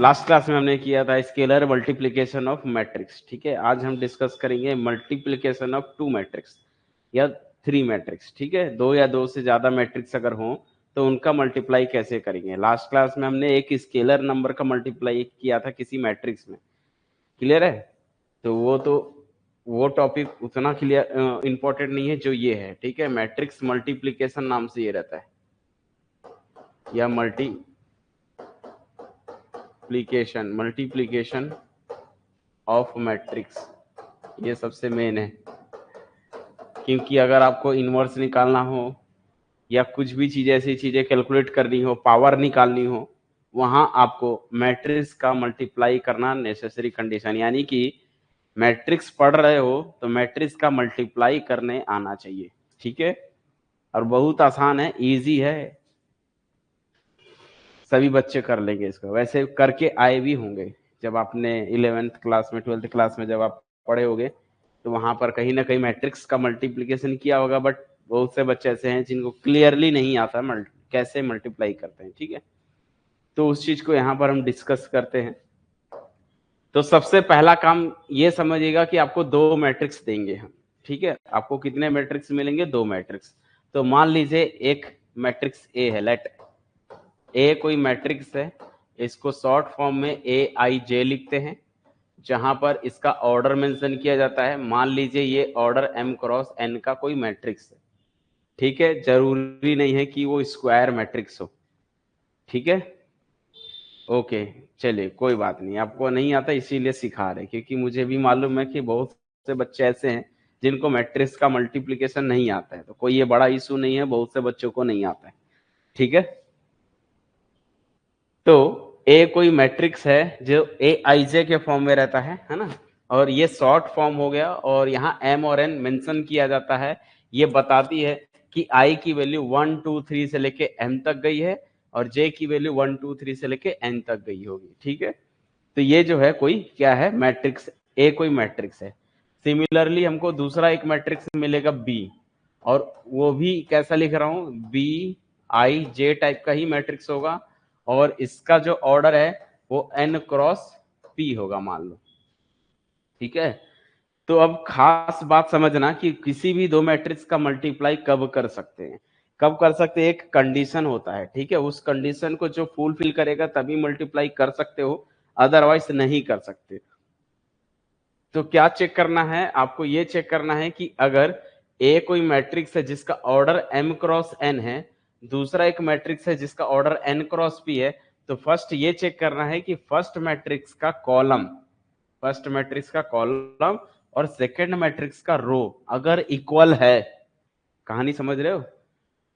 Last class में हमने किया था स्केलर मल्टीप्लिकेशन ऑफ मैट्रिक्स। ठीक है, आज हम डिस्कस करेंगे मल्टीप्लिकेशन ऑफ 2 मैट्रिक्स या 3 मैट्रिक्स। ठीक है, 2 या 2 से ज्यादा मैट्रिक्स अगर हो तो उनका मल्टीप्लाई कैसे करेंगे। लास्ट क्लास में हमने एक स्केलर नंबर का मल्टीप्लाई किया था किसी मैट्रिक्स में, क्लियर है। तो वो टॉपिक उतना क्लियर इंपॉर्टेंट नहीं है जो ये है। ठीक है, मैट्रिक्स मल्टीप्लिकेशन नाम से ये रहता है, या मल्टीप्लिकेशन ऑफ मैट्रिक्स, ये सबसे मेन है। क्योंकि अगर आपको इनवर्स निकालना हो या कुछ भी चीज ऐसी चीजें कैलकुलेट करनी हो, पावर निकालनी हो, वहां आपको मैट्रिक्स का मल्टीप्लाई करना नेसेसरी कंडीशन, यानी कि मैट्रिक्स पढ़ रहे हो तो मैट्रिक्स का मल्टीप्लाई करने आना चाहिए। ठीक है, और बहुत आसान है, इजी है, सभी बच्चे कर लेंगे इसको। वैसे करके आए भी होंगे जब आपने 11th क्लास में 12th क्लास में जब आप पढ़े होगे तो वहां पर कहीं ना कहीं मैट्रिक्स का मल्टीप्लिकेशन किया होगा। बट बहुत से बच्चे ऐसे हैं जिनको क्लियरली नहीं आता कैसे मल्टीप्लाई करते हैं। ठीक है, तो उस चीज को यहाँ पर हम डिस्कस करते हैं। तो सबसे पहला काम ये समझिएगा कि आपको 2 मैट्रिक्स देंगे हम। ठीक है, आपको कितने मैट्रिक्स मिलेंगे? 2 मैट्रिक्स। तो मान लीजिए एक मैट्रिक्स ए है, लेट ए कोई मैट्रिक्स है, इसको शॉर्ट फॉर्म में ए आई जे लिखते हैं, जहां पर इसका ऑर्डर मेंशन किया जाता है। मान लीजिए ये ऑर्डर m क्रॉस n का कोई मैट्रिक्स है। ठीक है, जरूरी नहीं है कि वो स्क्वायर मैट्रिक्स हो। ठीक है, ओके, चलिए कोई बात नहीं, आपको नहीं आता इसीलिए सिखा रहे, क्योंकि मुझे भी मालूम है कि बहुत से बच्चे ऐसे हैं जिनको मैट्रिक्स का मल्टीप्लिकेशन नहीं आता है। तो कोई ये बड़ा इशू नहीं है, बहुत से बच्चों को नहीं आता है। ठीक है, तो ए कोई मैट्रिक्स है जो ए आई जे के फॉर्म में रहता है ना, और ये शॉर्ट फॉर्म हो गया, और यहाँ एम और एन मेंशन किया जाता है। ये बताती है कि आई की वैल्यू 1 2 3 से लेके एम तक गई है, और जे की वैल्यू 1 2 3 से लेके एन तक गई होगी। ठीक है, तो ये जो है कोई क्या है, मैट्रिक्स ए कोई मैट्रिक्स है। सिमिलरली हमको दूसरा एक मैट्रिक्स मिलेगा बी, और वो भी कैसा लिख रहा हूं, बी आई जे टाइप का ही मैट्रिक्स होगा, और इसका जो ऑर्डर है वो n क्रॉस p होगा, मान लो। ठीक है, तो अब खास बात समझना कि किसी भी 2 मैट्रिक्स का मल्टीप्लाई कब कर सकते हैं, कब कर सकते हैं, एक कंडीशन होता है। ठीक है, उस कंडीशन को जो फुलफिल करेगा तभी मल्टीप्लाई कर सकते हो, अदरवाइज नहीं कर सकते। तो क्या चेक करना है आपको, ये चेक करना है कि अगर ए कोई मैट्रिक्स है जिसका ऑर्डर m क्रॉस n है, दूसरा एक मैट्रिक्स है जिसका ऑर्डर n क्रॉस p है, तो फर्स्ट ये चेक करना है कि फर्स्ट मैट्रिक्स का कॉलम और सेकंड मैट्रिक्स का रो अगर इक्वल है। कहानी समझ रहे हो?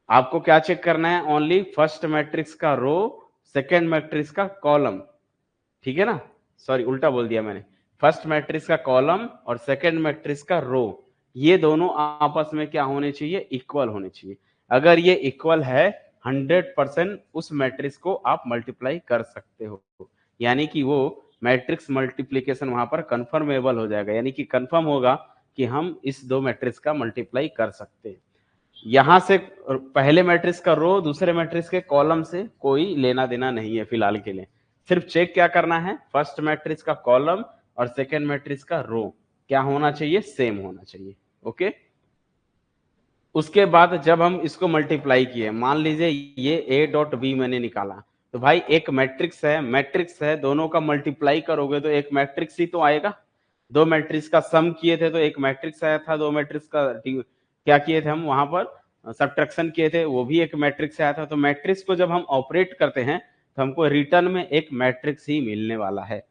आपको क्या चेक करना है, ओनली फर्स्ट मैट्रिक्स का रो, सेकंड मैट्रिक्स का कॉलम। ठीक है ना, सॉरी उल्टा बोल दिया मैंने, फर्स्ट मैट्रिक्स का कॉलम और सेकंड मैट्रिक्स का रो, ये दोनों आपस में क्या होने चाहिए, इक्वल होने चाहिए। अगर ये इक्वल है 100% उस मैट्रिक्स को आप मल्टीप्लाई कर सकते हो, यानी कि वो मैट्रिक्स मल्टीप्लीकेशन वहां पर कंफर्मेबल हो जाएगा, यानी कि कंफर्म होगा कि हम इस 2 मैट्रिक्स का मल्टीप्लाई कर सकते हैं। यहां से पहले मैट्रिक्स का रो दूसरे मैट्रिक्स के कॉलम से कोई लेना देना नहीं है फिलहाल के लिए। सिर्फ चेक क्या करना है, फर्स्ट मैट्रिक्स का कॉलम और सेकंड मैट्रिक्स का रो क्या होना चाहिए, सेम होना चाहिए। ओके, उसके बाद जब हम इसको मल्टीप्लाई किए, मान लीजिए ये ए डॉट बी मैंने निकाला, तो भाई एक मैट्रिक्स है, दोनों का मल्टीप्लाई करोगे तो एक मैट्रिक्स ही तो आएगा। 2 मैट्रिक्स का सम किए थे तो एक मैट्रिक्स आया था, 2 मैट्रिक्स का क्या किए थे हम वहां पर, सब्ट्रैक्शन किए थे, वो भी एक मैट्रिक्स आया था। तो मैट्रिक्स को जब हम ऑपरेट करते हैं तो हमको रिटर्न में एक मैट्रिक्स ही मिलने वाला है।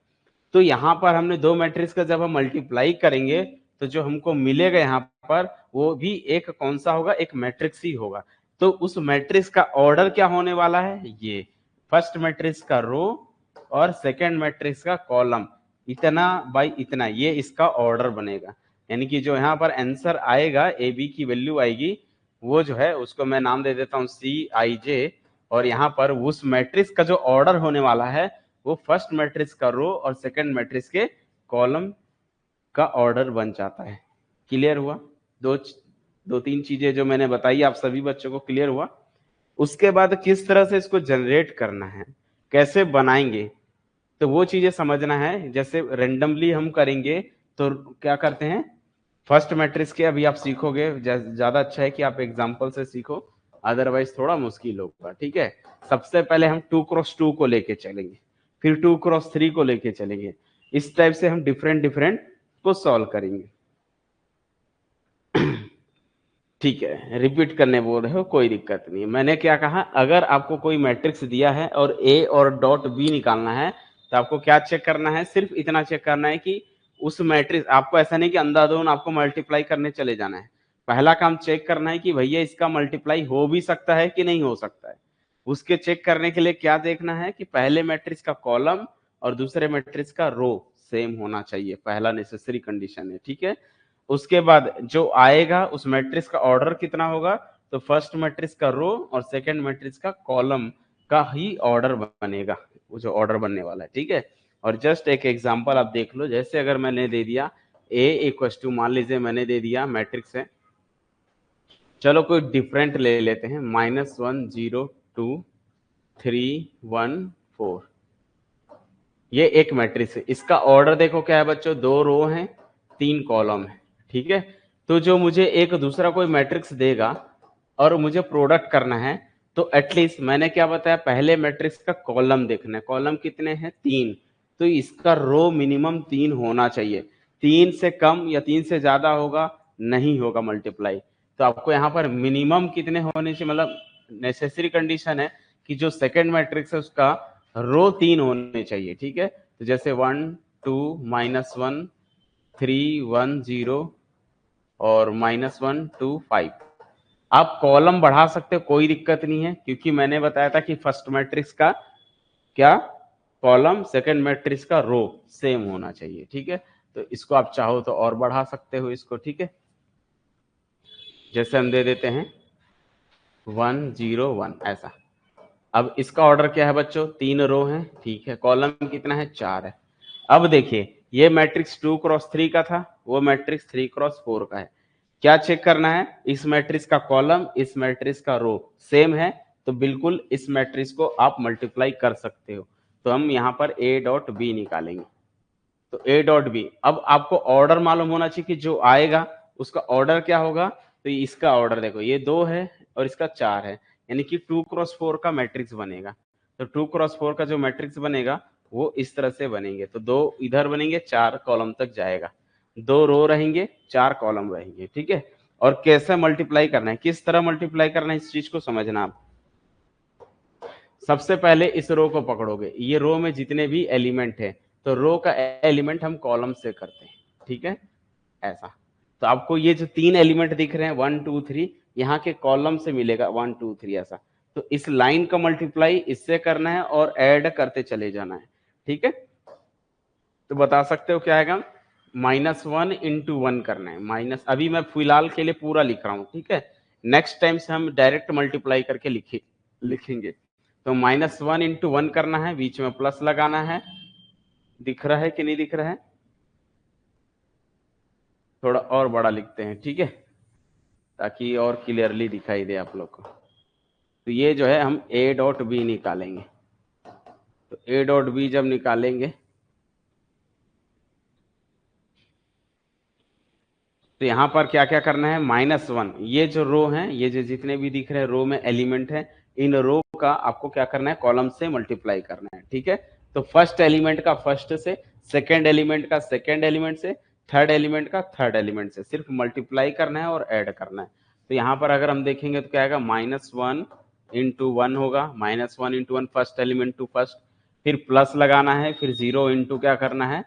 तो यहाँ पर हमने 2 मैट्रिक्स का जब हम मल्टीप्लाई करेंगे तो जो हमको मिलेगा यहाँ पर वो भी एक कौन सा होगा, एक मैट्रिक्स ही होगा। तो उस मैट्रिक्स का ऑर्डर क्या होने वाला है, ये फर्स्ट मैट्रिक्स का रो और सेकंड मैट्रिक्स का कॉलम, इतना बाई इतना, ये इसका ऑर्डर बनेगा। यानी कि जो यहाँ पर आंसर आएगा, ए बी की वैल्यू आएगी, वो जो है उसको मैं नाम दे देता हूँ सी आई जे, और यहाँ पर उस मैट्रिक्स का जो ऑर्डर होने वाला है वो फर्स्ट मैट्रिक्स का रो और सेकंड मैट्रिक्स के कॉलम का ऑर्डर बन जाता है। क्लियर हुआ? दो तीन चीजें जो मैंने बताई आप सभी बच्चों को क्लियर हुआ? उसके बाद किस तरह से इसको जनरेट करना है, कैसे बनाएंगे, तो वो चीजें समझना है। जैसे रेंडमली हम करेंगे तो क्या करते हैं, फर्स्ट मैट्रिक्स के अभी आप सीखोगे, ज्यादा अच्छा है कि आप एग्जांपल से सीखो, अदरवाइज थोड़ा मुश्किल होगा। ठीक है, सबसे पहले हम 2x2 को लेके चलेंगे, फिर 2x3 को लेके चलेंगे, इस टाइप से हम डिफरेंट डिफरेंट को सॉल्व करेंगे। ठीक है, रिपीट करने बोल रहे हो, कोई दिक्कत नहीं। मैंने क्या कहा, अगर आपको कोई मैट्रिक्स दिया है और ए और डॉट बी निकालना है तो आपको क्या चेक करना है, सिर्फ इतना चेक करना है कि उस मैट्रिक्स, आपको ऐसा नहीं कि अंधाधुंध आपको मल्टीप्लाई करने चले जाना है। पहला काम चेक करना है कि भैया इसका मल्टीप्लाई हो भी सकता है कि नहीं हो सकता है। उसके चेक करने के लिए क्या देखना है कि पहले मैट्रिक्स का कॉलम और दूसरे मैट्रिक्स का रो सेम होना चाहिए, पहला नेसेसरी कंडीशन है। ठीक है, उसके बाद जो आएगा उस मैट्रिक्स का ऑर्डर कितना होगा, तो फर्स्ट मैट्रिक्स का रो और सेकंड मैट्रिक्स का कॉलम का ही ऑर्डर बनेगा, वो जो ऑर्डर बनने वाला है। ठीक है, और जस्ट एक एग्जांपल आप देख लो, जैसे अगर मैंने दे दिया ए इक्वल्स टू, मान लीजिए मैंने दे दिया मैट्रिक्स है, चलो कोई डिफरेंट ले लेते हैं, -1 0 2 3 1 4, ये एक मैट्रिक्स है। इसका ऑर्डर देखो क्या है बच्चों, 2 रो हैं 3 कॉलम है। ठीक है, तो जो मुझे एक दूसरा कोई मैट्रिक्स देगा और मुझे प्रोडक्ट करना है, तो एटलीस्ट मैंने क्या बताया, पहले मैट्रिक्स का कॉलम देखना है, कॉलम कितने हैं 3, तो इसका रो मिनिमम 3 होना चाहिए। 3 से कम या 3 से ज्यादा होगा नहीं होगा मल्टीप्लाई। तो आपको यहाँ पर मिनिमम कितने होने चाहिए, मतलब नेसेसरी कंडीशन है कि जो सेकंड मैट्रिक्स है उसका रो 3 होने चाहिए। ठीक है, तो जैसे 1 2 -1 3 1 0 और -1 2 5, आप कॉलम बढ़ा सकते हो, कोई दिक्कत नहीं है, क्योंकि मैंने बताया था कि फर्स्ट मैट्रिक्स का क्या कॉलम, सेकंड मैट्रिक्स का रो सेम होना चाहिए। ठीक है, तो इसको आप चाहो तो और बढ़ा सकते हो इसको। ठीक है, जैसे हम दे देते हैं 1 0 1 ऐसा। अब इसका ऑर्डर क्या है बच्चों, 3 रो है। ठीक है, कॉलम कितना है 4 है। अब देखिए ये मैट्रिक्स 2x3 का था, वो मैट्रिक्स 3x4 का है। क्या चेक करना है, इस मैट्रिक्स का कॉलम इस मैट्रिक्स का रो सेम है, तो बिल्कुल इस मैट्रिक्स को आप मल्टीप्लाई कर सकते हो। तो हम यहाँ पर a डॉट बी निकालेंगे, तो a डॉट बी, अब आपको ऑर्डर मालूम होना चाहिए कि जो आएगा उसका ऑर्डर क्या होगा। तो इसका ऑर्डर देखो, ये 2 है और इसका 4 है, यानी कि 2x4 का मैट्रिक्स बनेगा। तो 2x4 का जो मैट्रिक्स बनेगा वो इस तरह से बनेंगे, तो 2 इधर बनेंगे, 4 कॉलम तक जाएगा, 2 रो रहेंगे 4 कॉलम रहेंगे। ठीक है, और कैसे मल्टीप्लाई करना है, किस तरह मल्टीप्लाई करना है, इस चीज को समझना आप। सबसे पहले इस रो को पकड़ोगे, ये रो में जितने भी एलिमेंट है, तो रो का एलिमेंट हम कॉलम से करते हैं। ठीक है, ऐसा। तो आपको ये जो 3 एलिमेंट दिख रहे हैं 1 2 3, यहाँ के कॉलम से मिलेगा 1 2 3 ऐसा। तो इस लाइन का मल्टीप्लाई इससे करना है और ऐड करते चले जाना है। ठीक है, तो बता सकते हो क्या आएगा, -1 × 1 करना है, माइनस, अभी मैं फिलहाल के लिए पूरा लिख रहा हूँ। ठीक है, नेक्स्ट टाइम से हम डायरेक्ट मल्टीप्लाई करके लिखेंगे। तो -1 × 1 करना है, बीच में प्लस लगाना है, दिख रहा है कि नहीं दिख रहा है, थोड़ा और बड़ा लिखते हैं। ठीक है, ताकि और क्लियरली दिखाई दे आप लोग को। तो ये जो है हम a डॉट बी निकालेंगे, तो a डॉट बी जब निकालेंगे तो यहाँ पर क्या क्या करना है, -1, ये जो रो है, ये जो जितने भी दिख रहे हैं रो में एलिमेंट है, इन रो का आपको क्या करना है, कॉलम से मल्टीप्लाई करना है। ठीक है, तो फर्स्ट एलिमेंट का फर्स्ट से, सेकंड एलिमेंट का सेकंड एलिमेंट से, थर्ड एलिमेंट का थर्ड एलिमेंट से, सिर्फ मल्टीप्लाई करना है और ऐड करना है। तो यहाँ पर अगर हम देखेंगे तो क्या आएगा, -1 × 1 होगा, -1 × 1 फर्स्ट एलिमेंट टू फर्स्ट, फिर प्लस लगाना है, फिर 0 इंटू क्या करना है,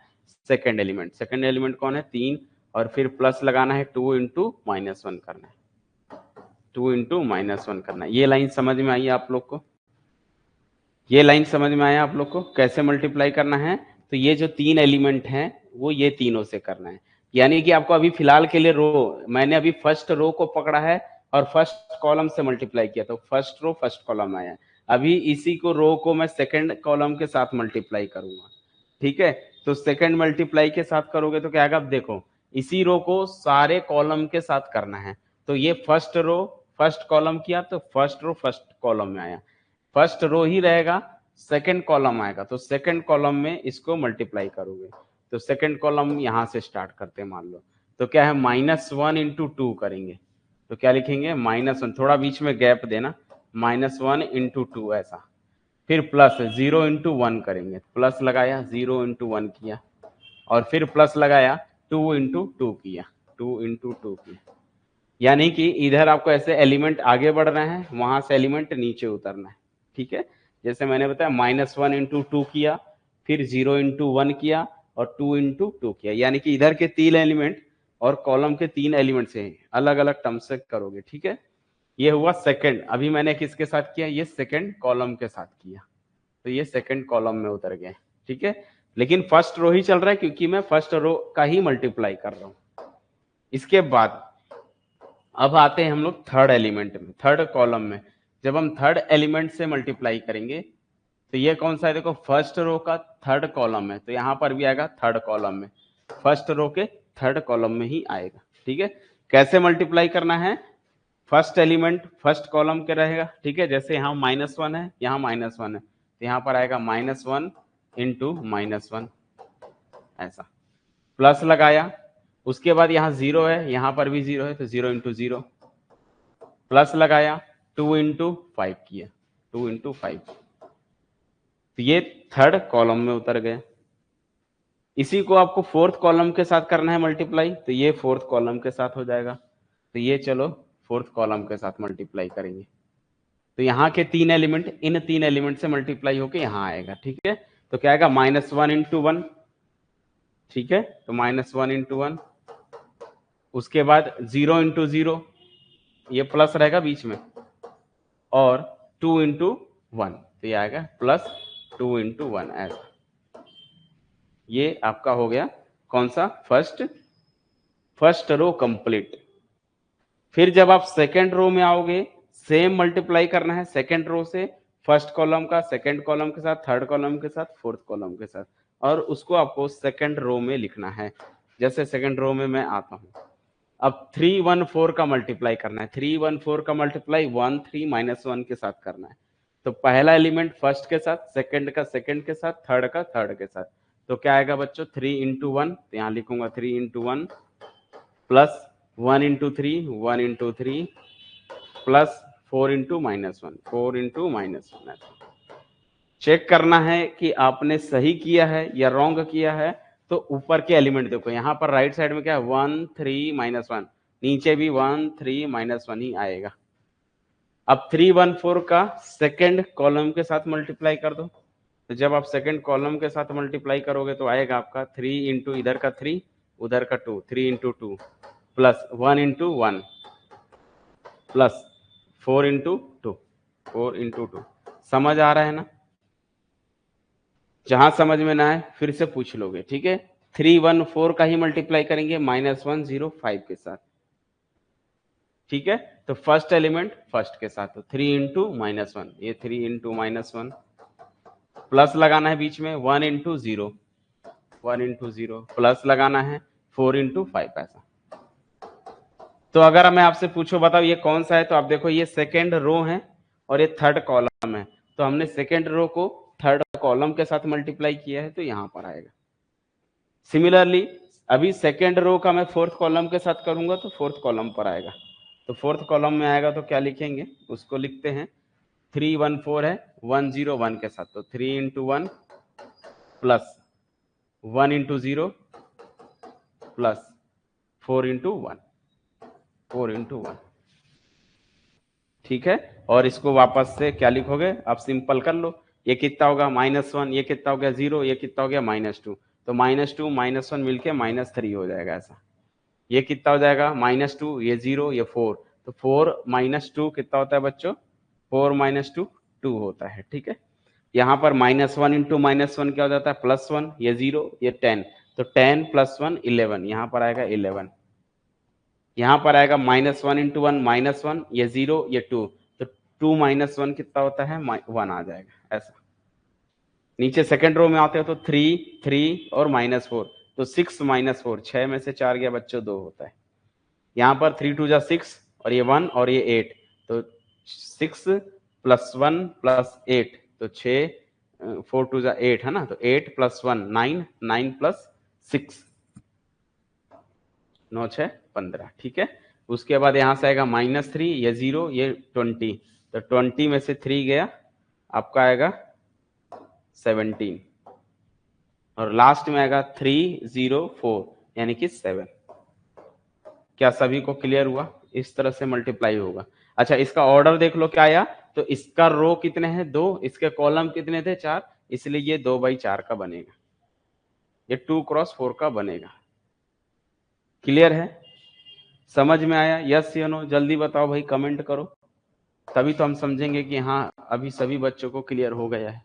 सेकंड एलिमेंट, सेकंड एलिमेंट कौन है 3, और फिर प्लस लगाना है 2 × -1 करना है, 2 × -1 करना है। ये लाइन समझ में आई आप लोग को, ये लाइन समझ में आया आप लोग को कैसे मल्टीप्लाई करना है। तो ये जो 3 एलिमेंट हैं वो ये तीनों से करना है, यानी कि आपको अभी फिलहाल के लिए रो, मैंने अभी फर्स्ट रो को पकड़ा है और फर्स्ट कॉलम से मल्टीप्लाई किया, तो फर्स्ट रो फर्स्ट कॉलम आया। अभी इसी को रो को मैं सेकंड कॉलम के साथ मल्टीप्लाई करूंगा। ठीक है, तो सेकंड मल्टीप्लाई के साथ करोगे तो क्या आएगा, अब देखो इसी रो को सारे कॉलम के साथ करना है। तो ये फर्स्ट रो फर्स्ट कॉलम किया, तो फर्स्ट रो फर्स्ट कॉलम में आया, फर्स्ट रो ही रहेगा, सेकंड कॉलम आएगा, तो सेकंड कॉलम में इसको मल्टीप्लाई करोगे, तो सेकंड कॉलम यहां से स्टार्ट करते हैं मान लो, तो क्या है -1 इंटू 2 करेंगे, तो क्या लिखेंगे -1, थोड़ा बीच में गैप देना, -1 इंटू 2 ऐसा, फिर प्लस 0 इंटू 1 करेंगे, प्लस लगाया 0 इंटू 1 किया, और फिर प्लस लगाया 2 इंटू 2 किया, 2 इंटू 2 किया, यानी कि इधर आपको ऐसे एलिमेंट आगे बढ़ रहे हैं, वहां से एलिमेंट नीचे उतरना है, ठीक है। जैसे मैंने बताया -1 इंटू 2 किया, फिर 0 इंटू 1 किया, और 2 इंटू 2 किया, यानी कि इधर के 3 एलिमेंट और कॉलम के 3 एलिमेंट से अलग अलग टर्म से करोगे, ठीक है। ये हुआ सेकंड, अभी मैंने किसके साथ किया, ये सेकंड कॉलम के साथ किया, तो ये सेकंड कॉलम में उतर गए, ठीक है। लेकिन फर्स्ट रो ही चल रहा है क्योंकि मैं फर्स्ट रो का ही मल्टीप्लाई कर रहा हूं। इसके बाद अब आते हैं हम लोग थर्ड एलिमेंट में, थर्ड कॉलम में। जब हम थर्ड एलिमेंट से मल्टीप्लाई करेंगे तो ये कौन सा है, देखो फर्स्ट रो का थर्ड कॉलम है, तो यहां पर भी आएगा थर्ड कॉलम में, फर्स्ट रो के थर्ड कॉलम में ही आएगा, ठीक है। कैसे मल्टीप्लाई करना है, फर्स्ट एलिमेंट फर्स्ट कॉलम के रहेगा, ठीक है। जैसे यहाँ -1 है, यहाँ -1 है, तो यहाँ पर आएगा -1 इंटू -1 ऐसा, प्लस लगाया, उसके बाद यहाँ 0 है, यहाँ पर भी 0 है, तो 0 इंटू 0, प्लस लगाया 2 इंटू 5 किया, 2 इंटू 5, तो ये थर्ड कॉलम में उतर गए। इसी को आपको फोर्थ कॉलम के साथ करना है मल्टीप्लाई, तो ये फोर्थ कॉलम के साथ हो जाएगा, तो ये चलो फोर्थ कॉलम के साथ मल्टीप्लाई करेंगे, तो यहाँ के 3 एलिमेंट इन 3 एलिमेंट से मल्टीप्लाई होके यहाँ आएगा, ठीक है। तो क्या आएगा -1 इंटू 1, ठीक है, तो -1 इंटू 1, उसके बाद 0 इंटू 0, ये प्लस रहेगा बीच में, और 2 इंटू 1, तो ये आएगा +2 इंटू 1 ऐसा। ये आपका हो गया कौन सा, फर्स्ट रो कंप्लीट। फिर जब आप सेकेंड रो में आओगे, सेम मल्टीप्लाई करना है सेकेंड रो से, फर्स्ट कॉलम का सेकेंड कॉलम के साथ, थर्ड कॉलम के साथ, फोर्थ कॉलम के साथ, और उसको आपको सेकेंड रो में लिखना है। जैसे सेकेंड रो में मैं आता हूं, अब 3 1 4 का मल्टीप्लाई करना है, 3 1 4 का मल्टीप्लाई 1 3 -1 के साथ करना है। तो पहला एलिमेंट फर्स्ट के साथ, सेकंड का सेकंड के साथ, थर्ड का थर्ड के साथ, तो क्या आएगा बच्चों 3 इंटू 1, तो यहाँ लिखूंगा 3 into 1, plus 1 into 3, 1 into 3, plus 4 into -1, 4 into -1। Check करना है कि आपने सही किया है या रॉन्ग किया है, तो ऊपर के एलिमेंट देखो, यहाँ पर राइट साइड में क्या है 1 3 -1, नीचे भी 1 3 -1 ही आएगा। अब 3 1 4 का सेकंड कॉलम के साथ मल्टीप्लाई कर दो, तो जब आप सेकंड कॉलम के साथ मल्टीप्लाई करोगे तो आएगा आपका 3 इंटू इधर का 3, उधर का 2, 3 into 2, plus 1 into 1, plus 4 into 2, 4 into 2। समझ आ रहा है ना, जहां समझ में ना आए फिर से पूछ लोगे, ठीक है। 3 1 4 का ही मल्टीप्लाई करेंगे -1 0 5 के साथ, ठीक है। तो फर्स्ट एलिमेंट फर्स्ट के साथ, तो 3 इंटू -1, ये 3 इंटू -1, प्लस लगाना है बीच में 1 इंटू 0, 1 इंटू 0, प्लस लगाना है 4 इंटू 5 ऐसा। तो अगर मैं आपसे पूछो बताओ ये कौन सा है, तो आप देखो ये सेकेंड रो है और ये थर्ड कॉलम है, तो हमने सेकेंड रो को थर्ड कॉलम के साथ मल्टीप्लाई किया है, तो यहां पर आएगा। सिमिलरली अभी सेकेंड रो का मैं फोर्थ कॉलम के साथ करूंगा तो फोर्थ कॉलम पर आएगा, तो फोर्थ कॉलम में आएगा तो क्या लिखेंगे, उसको लिखते हैं 3 1 4 है 1 0 1 के साथ, तो 3 into 1, plus 1 into 0, plus 4 into 1, 4 into 1, ठीक है। और इसको वापस से क्या लिखोगे, आप सिंपल कर लो, ये कितना होगा -1, ये कितना हो गया 0, ये कितना हो गया -2, तो -2 -1 मिलके -3 हो जाएगा ऐसा। ये कितना हो जाएगा -2, ये 0, ये 4, तो 4 -2 कितना होता है बच्चों, 4 -2 2 होता है, ठीक है। यहाँ पर -1 इंटू -1 क्या हो जाता है +1, ये 0, ये 10, तो 10 + 1 11, यहाँ पर आएगा 11। यहाँ पर आएगा -1 इंटू 1 -1, ये 0, ये 2, तो 2 -1 कितना होता है 1 आ जाएगा ऐसा। नीचे सेकंड रो में आते हो तो 3 3 और -4, तो 6 -4, 6 में से 4 गया बच्चों 2 होता है। यहाँ पर 3 2 जा 6 और ये 1 और ये 8, तो 6 + 1 + 8, तो 6 4 2 जा 8 है ना, तो 8 + 1 9, 9 + 6 9 6 15, ठीक है। उसके बाद यहाँ से आएगा -3, ये 0, ये 20, तो 20 में से 3 गया, आपका आएगा 17, और लास्ट में आएगा 304 यानी कि 7। क्या सभी को क्लियर हुआ? इस तरह से मल्टीप्लाई होगा। अच्छा, इसका ऑर्डर देख लो क्या आया, तो इसका रो कितने हैं? 2, इसके कॉलम कितने थे? 4, इसलिए ये 2/4 का बनेगा, ये 2 × 4 का बनेगा। क्लियर है? समझ में आया? यस या नो? जल्दी बताओ भाई, कमेंट करो, तभी तो हम समझेंगे कि हाँ अभी सभी बच्चों को क्लियर हो गया है।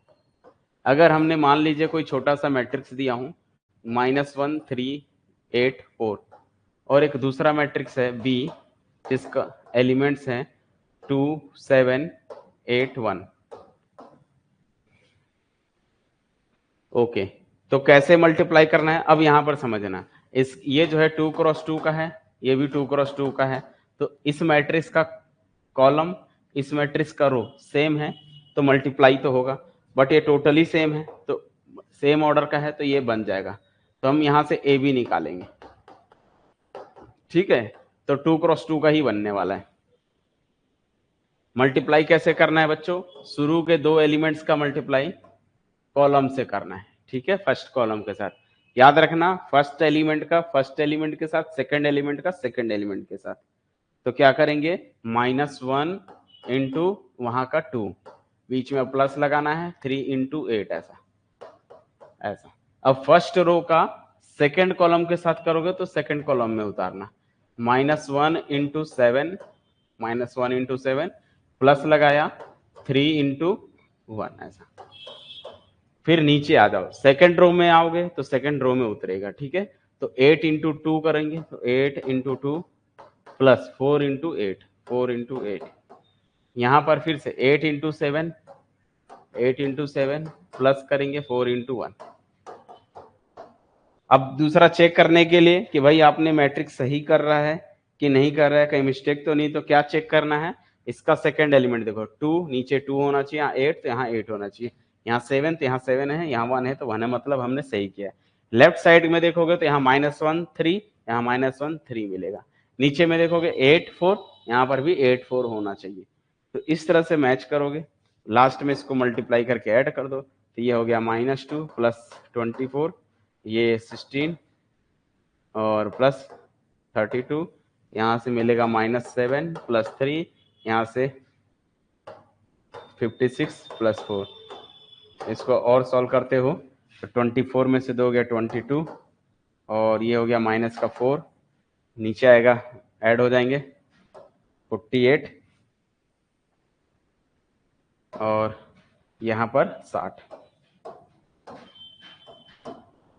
अगर हमने मान लीजिए कोई छोटा सा मैट्रिक्स दिया हूं, -1 3 8 4, और एक दूसरा मैट्रिक्स है बी जिसका एलिमेंट्स हैं 2 7 8 1, ओके, तो कैसे मल्टीप्लाई करना है अब यहां पर समझना। इस ये जो है 2 × 2 का है, ये भी 2 × 2 का है, तो इस मैट्रिक्स का कॉलम, इस मैट्रिक्स का रो सेम है, तो मल्टीप्लाई तो होगा, बट ये टोटली सेम है, तो सेम ऑर्डर का है, तो ये बन जाएगा, तो हम यहां से ए बी निकालेंगे, ठीक है। तो 2 × 2 का ही बनने वाला है। मल्टीप्लाई कैसे करना है बच्चों? शुरू के 2 एलिमेंट्स का मल्टीप्लाई कॉलम से करना है, ठीक है, फर्स्ट कॉलम के साथ। याद रखना, फर्स्ट एलिमेंट का फर्स्ट एलिमेंट के साथ, सेकंड एलिमेंट का सेकंड एलिमेंट के साथ। तो क्या करेंगे? -1 इंटू वहां का 2, बीच में प्लस लगाना है, 3 × 8, ऐसा ऐसा। अब फर्स्ट रो का सेकंड कॉलम के साथ करोगे तो सेकंड कॉलम में उतारना, -1 × 7, -1 × 7, प्लस लगाया 3 × 1, ऐसा। फिर नीचे आ जाओ, सेकंड रो में आओगे तो सेकंड रो में उतरेगा, ठीक है। तो 8 × 2 करेंगे, तो 8 × 2 प्लस 4 × 8, 4 × 8, यहां पर फिर से 8 × 7, 8 × 7 प्लस करेंगे 4 × 1। अब दूसरा चेक करने के लिए कि भाई आपने मैट्रिक्स सही कर रहा है कि नहीं कर रहा है, कहीं मिस्टेक तो नहीं, तो क्या चेक करना है? इसका सेकंड एलिमेंट देखो, 2 नीचे 2 होना चाहिए, यहाँ 8 तो यहाँ 8 होना चाहिए, यहाँ 7 तो यहाँ 7 है, यहाँ 1 है तो 1 है, मतलब हमने सही किया है। लेफ्ट साइड में देखोगे तो यहाँ -1 3, यहाँ -1 3 मिलेगा। नीचे में देखोगे 8 4, यहाँ पर भी 8 4 होना चाहिए। तो इस तरह से मैच करोगे, लास्ट में इसको मल्टीप्लाई करके ऐड कर दो, तो ये हो गया -2 प्लस 24, ये 16 और प्लस 32, यहाँ से मिलेगा -7 प्लस 3, यहाँ से 56 प्लस 4। इसको और सॉल्व करते हो तो 24 में से 2 गया 22, और ये हो गया -4, नीचे आएगा, ऐड हो जाएंगे 48, और यहाँ पर 60।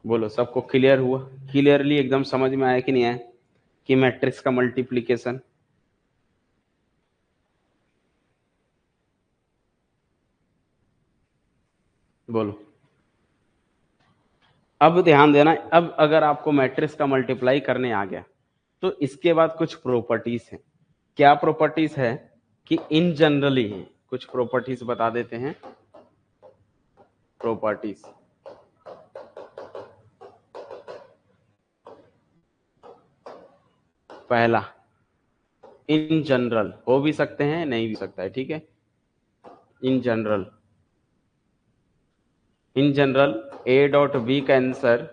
बोलो सबको क्लियर हुआ? क्लियरली एकदम समझ में आया कि नहीं आया कि मैट्रिक्स का मल्टीप्लिकेशन? बोलो। अब ध्यान देना, अब अगर आपको मैट्रिक्स का मल्टीप्लाई करने आ गया तो इसके बाद कुछ प्रॉपर्टीज हैं। क्या प्रॉपर्टीज है? कि इन जनरली कुछ प्रॉपर्टीज बता देते हैं। प्रॉपर्टीज, पहला, इन जनरल हो भी सकते हैं, नहीं भी सकता है, ठीक है। In general, in general A dot B का आंसर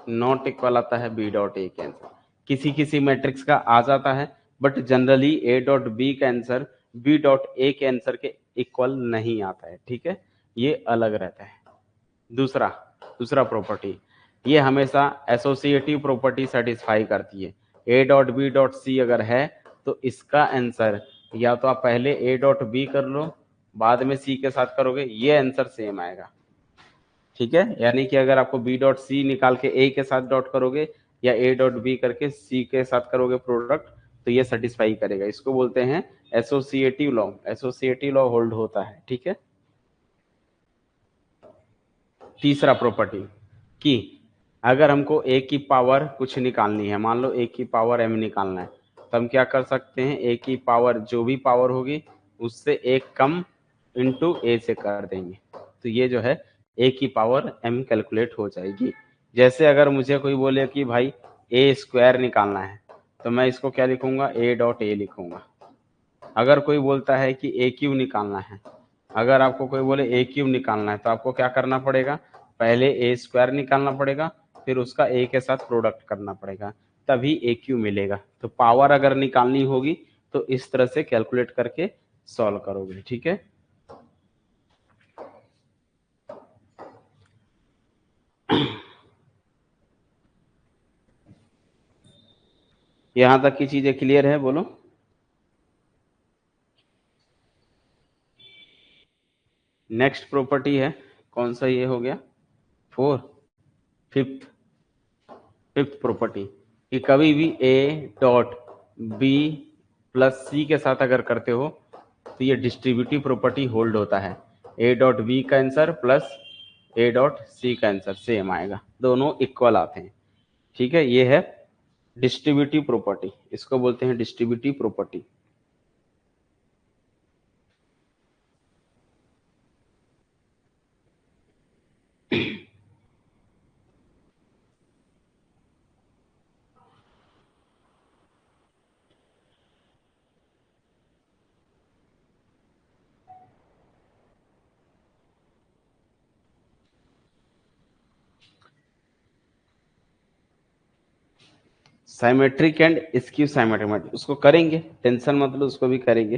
नॉट इक्वल आता है बी डॉट ए के आंसर। किसी किसी मैट्रिक्स का आ जाता है, but generally A dot B का आंसर बी डॉट ए के आंसर के इक्वल नहीं आता है, ठीक है, ये अलग रहता है। दूसरा दूसरा प्रॉपर्टी, ये हमेशा एसोसिएटिव प्रॉपर्टी सेटिस्फाई करती है। A dot B dot C अगर है तो इसका आंसर या तो आप पहले ए डॉट बी कर लो, बाद में सी के साथ करोगे, ये आंसर सेम आएगा, ठीक है। यानी कि अगर आपको बी डॉट सी निकाल के ए के साथ डॉट करोगे, या ए डॉट बी करके सी के साथ करोगे प्रोडक्ट, तो ये सेटिस्फाई करेगा। इसको बोलते हैं associative law, associative law hold होता है, ठीक है। तीसरा प्रॉपर्टी, कि अगर हमको ए की पावर कुछ निकालनी है, मान लो ए की पावर एम निकालना है, तो हम क्या कर सकते हैं? ए की पावर जो भी पावर होगी उससे एक कम इंटू ए से कर देंगे, तो ये जो है ए की पावर m कैलकुलेट हो जाएगी। जैसे अगर मुझे कोई बोले कि भाई ए स्क्वायर निकालना है, तो मैं इसको क्या लिखूंगा, ए डॉट ए लिखूंगा। अगर कोई बोलता है कि ए क्यूब निकालना है, अगर आपको कोई बोले ए क्यूब निकालना है, तो आपको क्या करना पड़ेगा, पहले ए स्क्वायर निकालना पड़ेगा, फिर उसका ए के साथ प्रोडक्ट करना पड़ेगा, तभी ए क्यूब मिलेगा। तो पावर अगर निकालनी होगी तो इस तरह से कैलकुलेट करके सॉल्व करोगे, ठीक है। यहां तक की चीजें क्लियर है, बोलो। नेक्स्ट प्रॉपर्टी है, कौन सा ये हो गया, 4, फिफ्थ फिफ्थ प्रॉपर्टी, कि कभी भी ए डॉट बी प्लस सी के साथ अगर करते हो तो ये डिस्ट्रीब्यूटिव प्रॉपर्टी होल्ड होता है। ए डॉट बी का answer plus A dot C का आंसर सेम आएगा, दोनों इक्वल आते हैं, ठीक है। ये है डिस्ट्रीब्यूटिव प्रॉपर्टी, इसको बोलते हैं distributive property. Symmetric and skew symmetric उसको करेंगे, टेंशन मत लो, उसको भी करेंगे,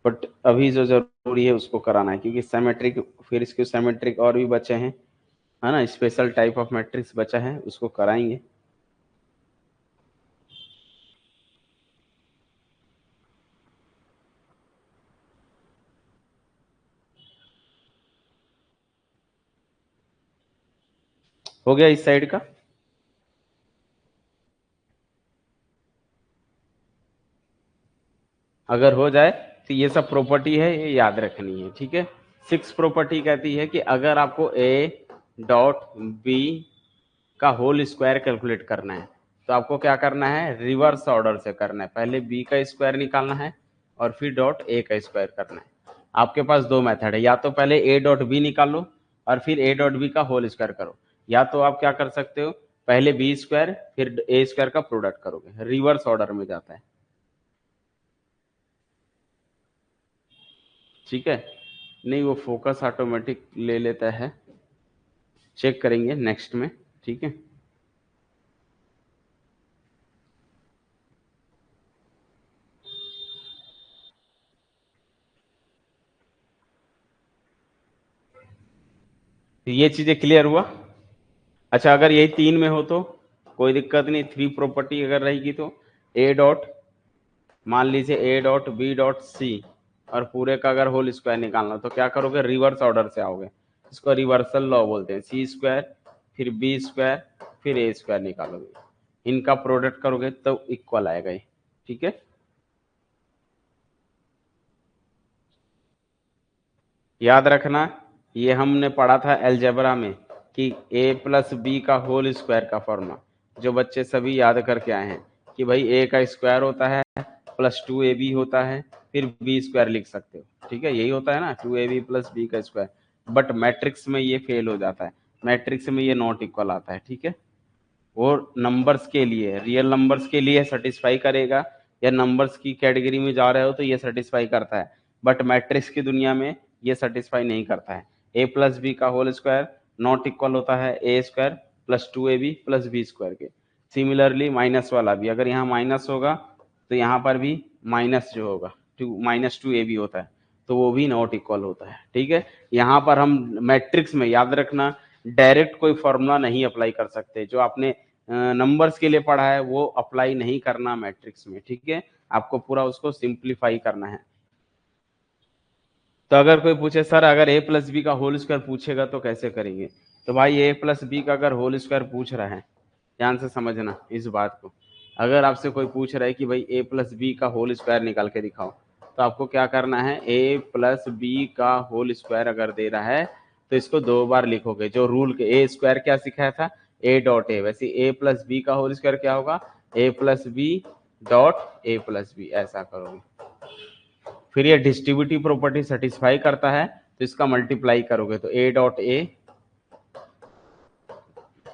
बट अभी जो जरूरी है उसको कराना है, क्योंकि साइमेट्रिक फिर स्क्यू साइमेट्रिक और भी बचे हैं, है ना, स्पेशल टाइप ऑफ मैट्रिक्स बचा है, उसको कराएंगे। हो गया इस साइड का। अगर हो जाए तो ये सब प्रॉपर्टी है, ये याद रखनी है, ठीक है। 6 प्रॉपर्टी कहती है कि अगर आपको ए डॉट बी का होल स्क्वायर कैलकुलेट करना है, तो आपको क्या करना है, रिवर्स ऑर्डर से करना है। पहले बी का स्क्वायर निकालना है और फिर डॉट ए का स्क्वायर करना है। आपके पास दो मेथड है, या तो पहले ए डॉट बी निकाल लो और फिर ए डॉट बी का होल स्क्वायर करो, या तो आप क्या कर सकते हो, पहले बी स्क्वायर फिर ए स्क्वायर का प्रोडक्ट करोगे, रिवर्स ऑर्डर में जाता है, ठीक है। नहीं, वो फोकस ऑटोमेटिक ले लेता है, चेक करेंगे नेक्स्ट में, ठीक है। तो ये चीजें क्लियर हुआ। अच्छा, अगर यही 3 में हो तो कोई दिक्कत नहीं, 3 प्रॉपर्टी अगर रहेगी तो ए डॉट, मान लीजिए A dot B dot C, और पूरे का अगर होल स्क्वायर निकालना तो क्या करोगे, रिवर्स ऑर्डर से आओगे, इसको रिवर्सल लॉ बोलते हैं। सी स्क्वायर फिर बी स्क्वायर फिर ए स्क्वायर निकालोगे, इनका प्रोडक्ट करोगे तो इक्वल आएगा ये, ठीक है। याद रखना, ये हमने पढ़ा था अलजेब्रा में कि ए प्लस बी का होल स्क्वायर का फॉर्मूला, जो बच्चे सभी याद करके आए हैं कि भाई ए का स्क्वायर होता है प्लस 2ab होता है, फिर बी स्क्वायर लिख सकते हो, ठीक है, यही होता है ना, 2ab प्लस बी का स्क्वायर। बट मैट्रिक्स में ये फेल हो जाता है, मैट्रिक्स में ये नॉट इक्वल आता है, ठीक है। वो नंबर्स के लिए, रियल नंबर्स के लिए सेटिस्फाई करेगा, या नंबर्स की कैटेगरी में जा रहे हो तो ये सेटिस्फाई करता है, बट मैट्रिक्स की दुनिया में ये सेटिस्फाई नहीं करता है। ए प्लस बी का होल स्क्वायर नॉट इक्वल होता है A square plus 2ab plus B square के। सिमिलरली माइनस वाला भी, अगर यहाँ माइनस होगा तो यहाँ पर भी माइनस जो होगा, -2ab होता है, तो वो भी नॉट इक्वल होता है, ठीक है। यहाँ पर हम मैट्रिक्स में, याद रखना, डायरेक्ट कोई फॉर्मूला नहीं अप्लाई कर सकते, जो आपने नंबर्स के लिए पढ़ा है वो अप्लाई नहीं करना मैट्रिक्स में, ठीक है। आपको पूरा उसको सिंप्लीफाई करना है। तो अगर कोई पूछे सर अगर ए प्लस बी का होल स्क्वायर पूछेगा तो कैसे करेंगे, तो भाई ए प्लस बी का अगर होल स्क्वायर पूछ रहा है, ध्यान से समझना इस बात को, अगर आपसे कोई पूछ रहा है कि भाई ए प्लस बी का होल स्क्वायर निकाल के दिखाओ, तो आपको क्या करना है, ए प्लस बी का होल स्क्वायर अगर दे रहा है तो इसको 2 बार लिखोगे, जो रूल के ए स्क्वायर क्या सिखाया था, ए डॉट ए, वैसे ए प्लस बी का होल स्क्वायर क्या होगा, A plus B dot A plus B, ऐसा करोगे। फिर ये डिस्ट्रीब्यूटिव प्रॉपर्टी सेटिस्फाई करता है तो इसका मल्टीप्लाई करोगे, तो A dot A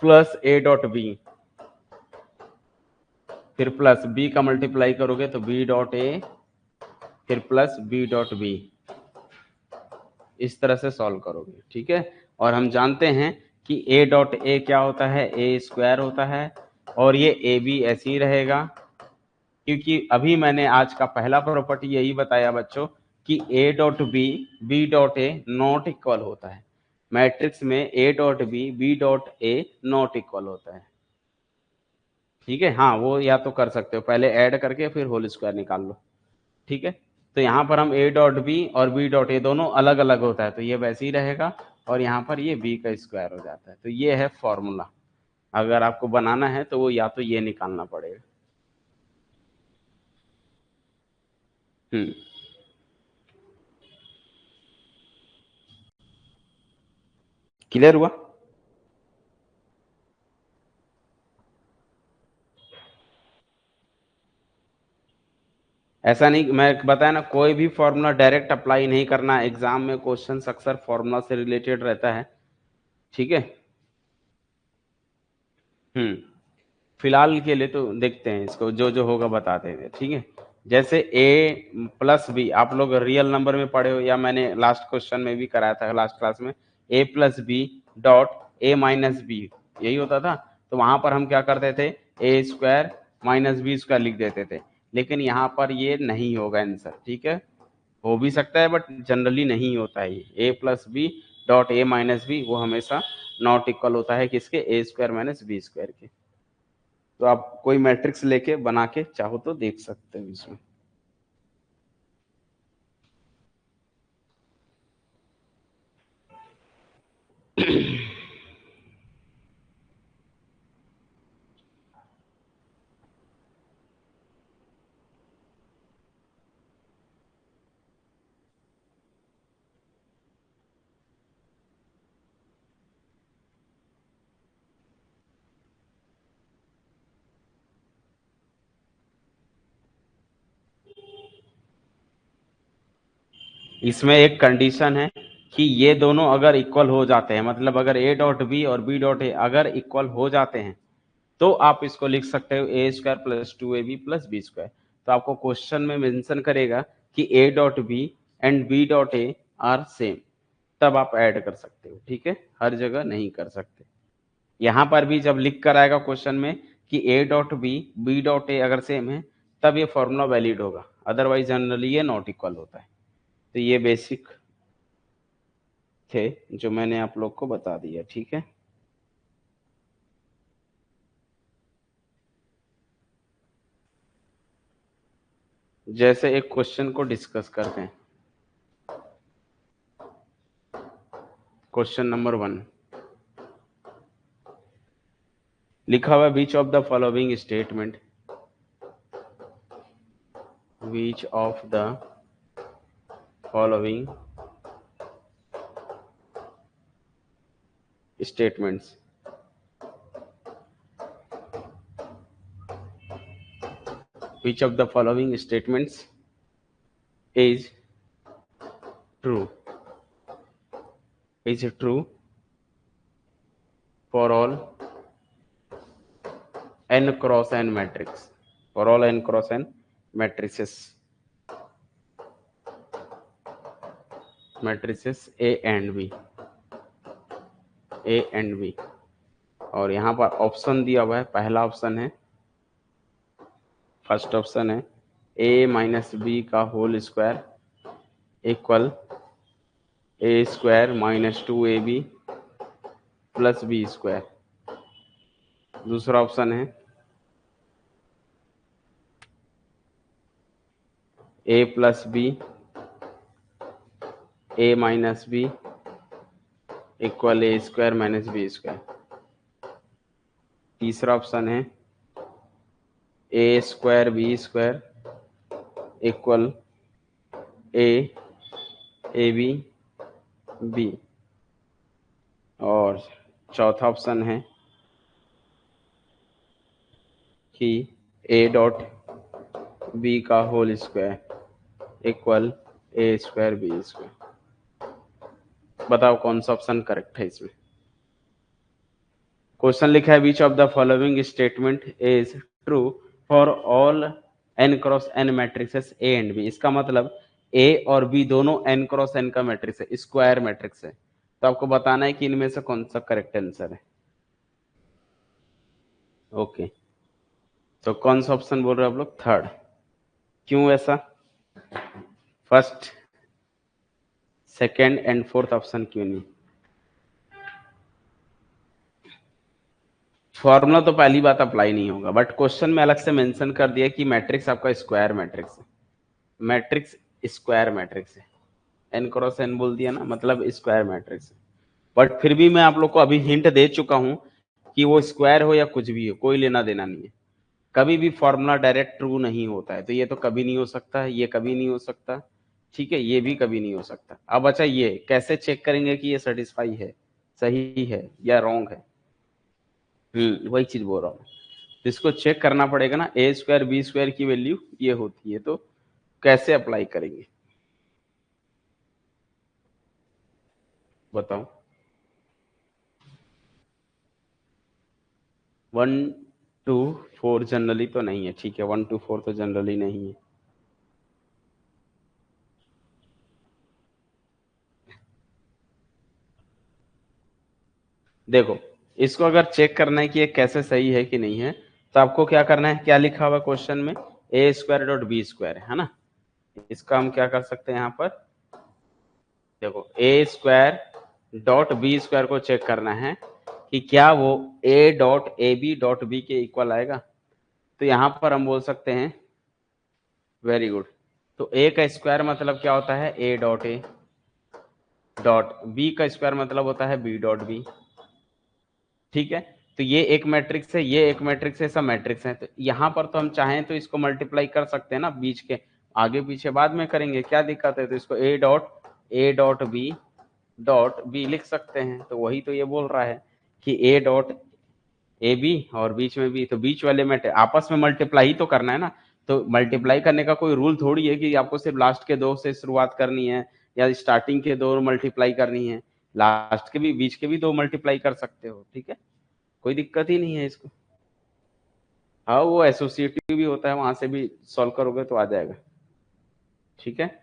plus A dot B, फिर प्लस बी का मल्टीप्लाई करोगे तो बी डॉट ए, फिर प्लस बी डॉट बी, इस तरह से सॉल्व करोगे, ठीक है। और हम जानते हैं कि ए डॉट ए क्या होता है, ए स्क्वायर होता है, और ये ए बी ऐसे ही रहेगा, क्योंकि अभी मैंने आज का पहला प्रॉपर्टी यही बताया बच्चों कि A dot B B dot A not equal होता है। मैट्रिक्स में A dot B B dot A not equal होता है, ठीक है। हाँ, वो या तो कर सकते हो, पहले ऐड करके फिर होल स्क्वायर निकाल लो, ठीक है। तो यहाँ पर हम ए डॉट बी और बी डॉट ए दोनों अलग अलग होता है, तो ये वैसे ही रहेगा, और यहाँ पर ये बी का स्क्वायर हो जाता है। तो ये है फॉर्मूला। अगर आपको बनाना है तो वो या तो ये निकालना पड़ेगा। क्लियर हुआ? ऐसा नहीं, मैं बताया ना, कोई भी फॉर्मूला डायरेक्ट अप्लाई नहीं करना। एग्जाम में क्वेश्चन अक्सर फॉर्मूला से रिलेटेड रहता है, ठीक है। हम्म फिलहाल के लिए तो देखते हैं इसको, जो जो होगा बताते हैं, ठीक है। जैसे a प्लस बी, आप लोग रियल नंबर में पढ़े हो, या मैंने लास्ट क्वेश्चन में भी कराया था लास्ट क्लास में, a plus B dot A minus B, यही होता था। तो वहां पर हम क्या करते थे, ए स्क्वायर माइनस बी स्क्वायर लिख देते थे, लेकिन यहाँ पर ये नहीं होगा आंसर, ठीक है। हो भी सकता है बट जनरली नहीं होता है ये। A plus B dot A minus B वो हमेशा नॉट इक्वल होता है किसके, A square minus B square के। तो आप कोई मैट्रिक्स लेके बना के चाहो तो देख सकते हो इसमें। इसमें एक कंडीशन है कि ये दोनों अगर इक्वल हो जाते हैं, मतलब अगर ए डॉट बी और बी डॉट ए अगर इक्वल हो जाते हैं, तो आप इसको लिख सकते हो A square plus two A B plus B square. तो आपको क्वेश्चन में मेंशन करेगा कि A dot B and B dot A are same, तब आप ऐड कर सकते हो, ठीक है। हर जगह नहीं कर सकते। यहाँ पर भी जब लिख कर आएगा क्वेश्चन में कि A dot B B dot A अगर सेम है, तब ये फॉर्मूला वैलिड होगा, अदरवाइज जनरली ये नॉट इक्वल होता है। तो ये बेसिक थे जो मैंने आप लोग को बता दिया, ठीक है। जैसे एक क्वेश्चन को डिस्कस करते हैं। क्वेश्चन नंबर 1 लिखा हुआ, विच of the following statement, which of the following statements which of the following statements is true, is true for all n cross n matrix, for all n cross n matrices, matrices a and b, a and b। और यहाँ पर option दिया हुआ है, पहला option है, first option है a minus B का whole square equal A square minus two A B plus B square. दूसरा ऑप्शन है A plus B A minus B equal A square minus B square. तीसरा option है A square B square equal A B B. और चौथा option है कि A dot B का whole square equal A square B square. बताओ कौन सा ऑप्शन करेक्ट है इसमें? क्वेश्चन लिखा है which of the following statement is true for all n cross n matrices A and B. इसका मतलब ए और बी दोनों n क्रॉस n का मैट्रिक्स है, स्क्वायर मैट्रिक्स है। तो आपको बताना है कि इनमें से कौन सा करेक्ट आंसर है। ओके, तो कौन सा ऑप्शन बोल रहे हो आप लोग? थर्ड। क्यों ऐसा? First, second and fourth option क्यों नहीं? फॉर्मूला तो पहली बात अप्लाई नहीं होगा, बट क्वेश्चन में अलग से मेंशन कर दिया कि मैट्रिक्स आपका स्क्वायर मैट्रिक्स है। मैट्रिक्स स्क्वायर मैट्रिक्स है, एन क्रॉस एन बोल दिया ना, मतलब स्क्वायर मैट्रिक्स है। बट फिर भी मैं आप लोग को अभी हिंट दे चुका हूं कि वो स्क्वायर हो या कुछ भी हो, कोई लेना देना नहीं है। कभी भी फॉर्मूला डायरेक्ट ट्रू नहीं होता है, तो ये तो कभी नहीं हो सकता है, ये कभी नहीं हो सकता, ठीक है, ये भी कभी नहीं हो सकता। अब अच्छा, ये कैसे चेक करेंगे कि ये सेटिस्फाई है, सही है या रॉन्ग है? वही चीज बोल रहा हूँ। तो इसको चेक करना पड़ेगा ना, ए स्क्वायर बी स्क्वायर की वैल्यू ये होती है, तो कैसे अप्लाई करेंगे बताओ? 1 2 4 जनरली तो नहीं है, ठीक है, 1 2 4 तो जनरली नहीं है। देखो, इसको अगर चेक करना है कि ये कैसे सही है कि नहीं है, तो आपको क्या करना है, क्या लिखा हुआ क्वेश्चन में, ए स्क्वायर डॉट बी स्क्वायर है ना। इसका हम क्या कर सकते हैं यहाँ पर, देखो A square dot B square को चेक करना है कि क्या वो A dot A B dot B के इक्वल आएगा। तो यहाँ पर हम बोल सकते हैं, वेरी गुड। तो ए का स्क्वायर मतलब क्या होता है, A dot A dot B का स्क्वायर मतलब होता है बी डॉट बी, ठीक है। तो ये एक मैट्रिक्स है, ये एक मैट्रिक्स है, सब मैट्रिक्स है। तो यहाँ पर तो हम चाहें तो इसको मल्टीप्लाई कर सकते हैं ना, बीच के आगे पीछे बाद में करेंगे, क्या दिक्कत है? तो इसको ए डॉट बी लिख सकते हैं। तो वही तो ये बोल रहा है कि ए डॉट ए बी और बीच में बी, तो बीच वाले में आपस में मल्टीप्लाई ही तो करना है ना। तो मल्टीप्लाई करने का कोई रूल थोड़ी है कि आपको सिर्फ लास्ट के दो से शुरुआत करनी है या स्टार्टिंग के दो मल्टीप्लाई करनी है, लास्ट के भी बीच के भी दो मल्टीप्लाई कर सकते हो, ठीक है, कोई दिक्कत ही नहीं है इसको। हाँ, वो एसोसिएटिव भी होता है, वहां से भी सॉल्व करोगे तो आ जाएगा, ठीक है।